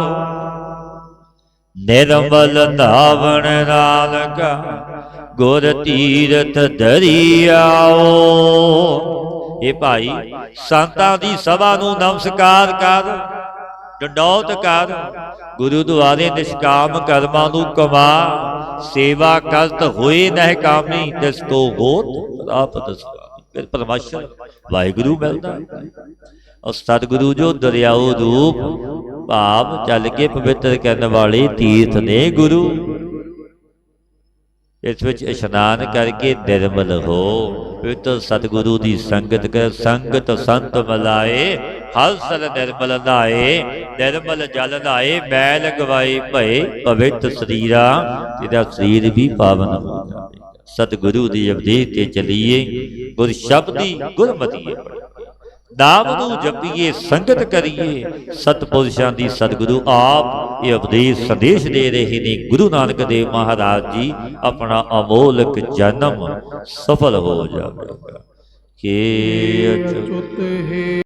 निर्मल धावन नानका गुर तीरथ दरियाओ। ये भाई संतां दी सभा नूं नमस्कार कर, डंडौत कर, गुरु द्वारे निष्काम कर्मां नूं कमा। सेवा करत होए नहकामी, तिसको होत प्राप्त सुखामी। फिर परमेश्वर वाहिगुरु मिलदा। और सतगुरु जो दरियाओ रूप भाव चल के पवित्र करने वाले तीर्थ ने गुरु। इस विच इशनान करके निर्मल हो, पवित्र सतगुरु की संगत कर। संगत संत मिलाए ਹਰ ਸਰ ਨਿਰਮਲ ਨਾਏ, ਨਿਰਮਲ ਜਲ ਨਾਏ, ਮੈਲ ਗਵਾਏ ਭਏ ਪਵਿੱਤ ਸਰੀਰਾ, ਤੇਰਾ ਸਰੀਰ ਵੀ ਪਾਵਨ ਹੋ ਜਾਵੇ। ਸਤਿਗੁਰੂ ਦੀ ਉਪਦੇਸ਼ ਤੇ ਚੱਲੀਏ, ਗੁਰ ਸ਼ਬਦੀ ਗੁਰਮਤੀਏ, ਨਾਮ ਨੂੰ ਜਪੀਏ, ਸੰਗਤ ਕਰੀਏ, ਸਤਿਪੁਰਸ਼ਾਂ ਦੀ। ਸਤਿਗੁਰੂ ਆਪ ਇਹ ਉਪਦੇਸ਼ ਸੰਦੇਸ਼ ਦੇ ਰਹੇ ਨੇ। ਗੁਰੂ ਨਾਨਕ ਦੇਵ ਮਹਾਰਾਜ ਜੀ ਆਪਣਾ ਅਮੋਲਕ ਜਨਮ ਸਫਲ ਹੋ ਜਾਵੇਗਾ। ਕੇ ਅਚੁੱਤ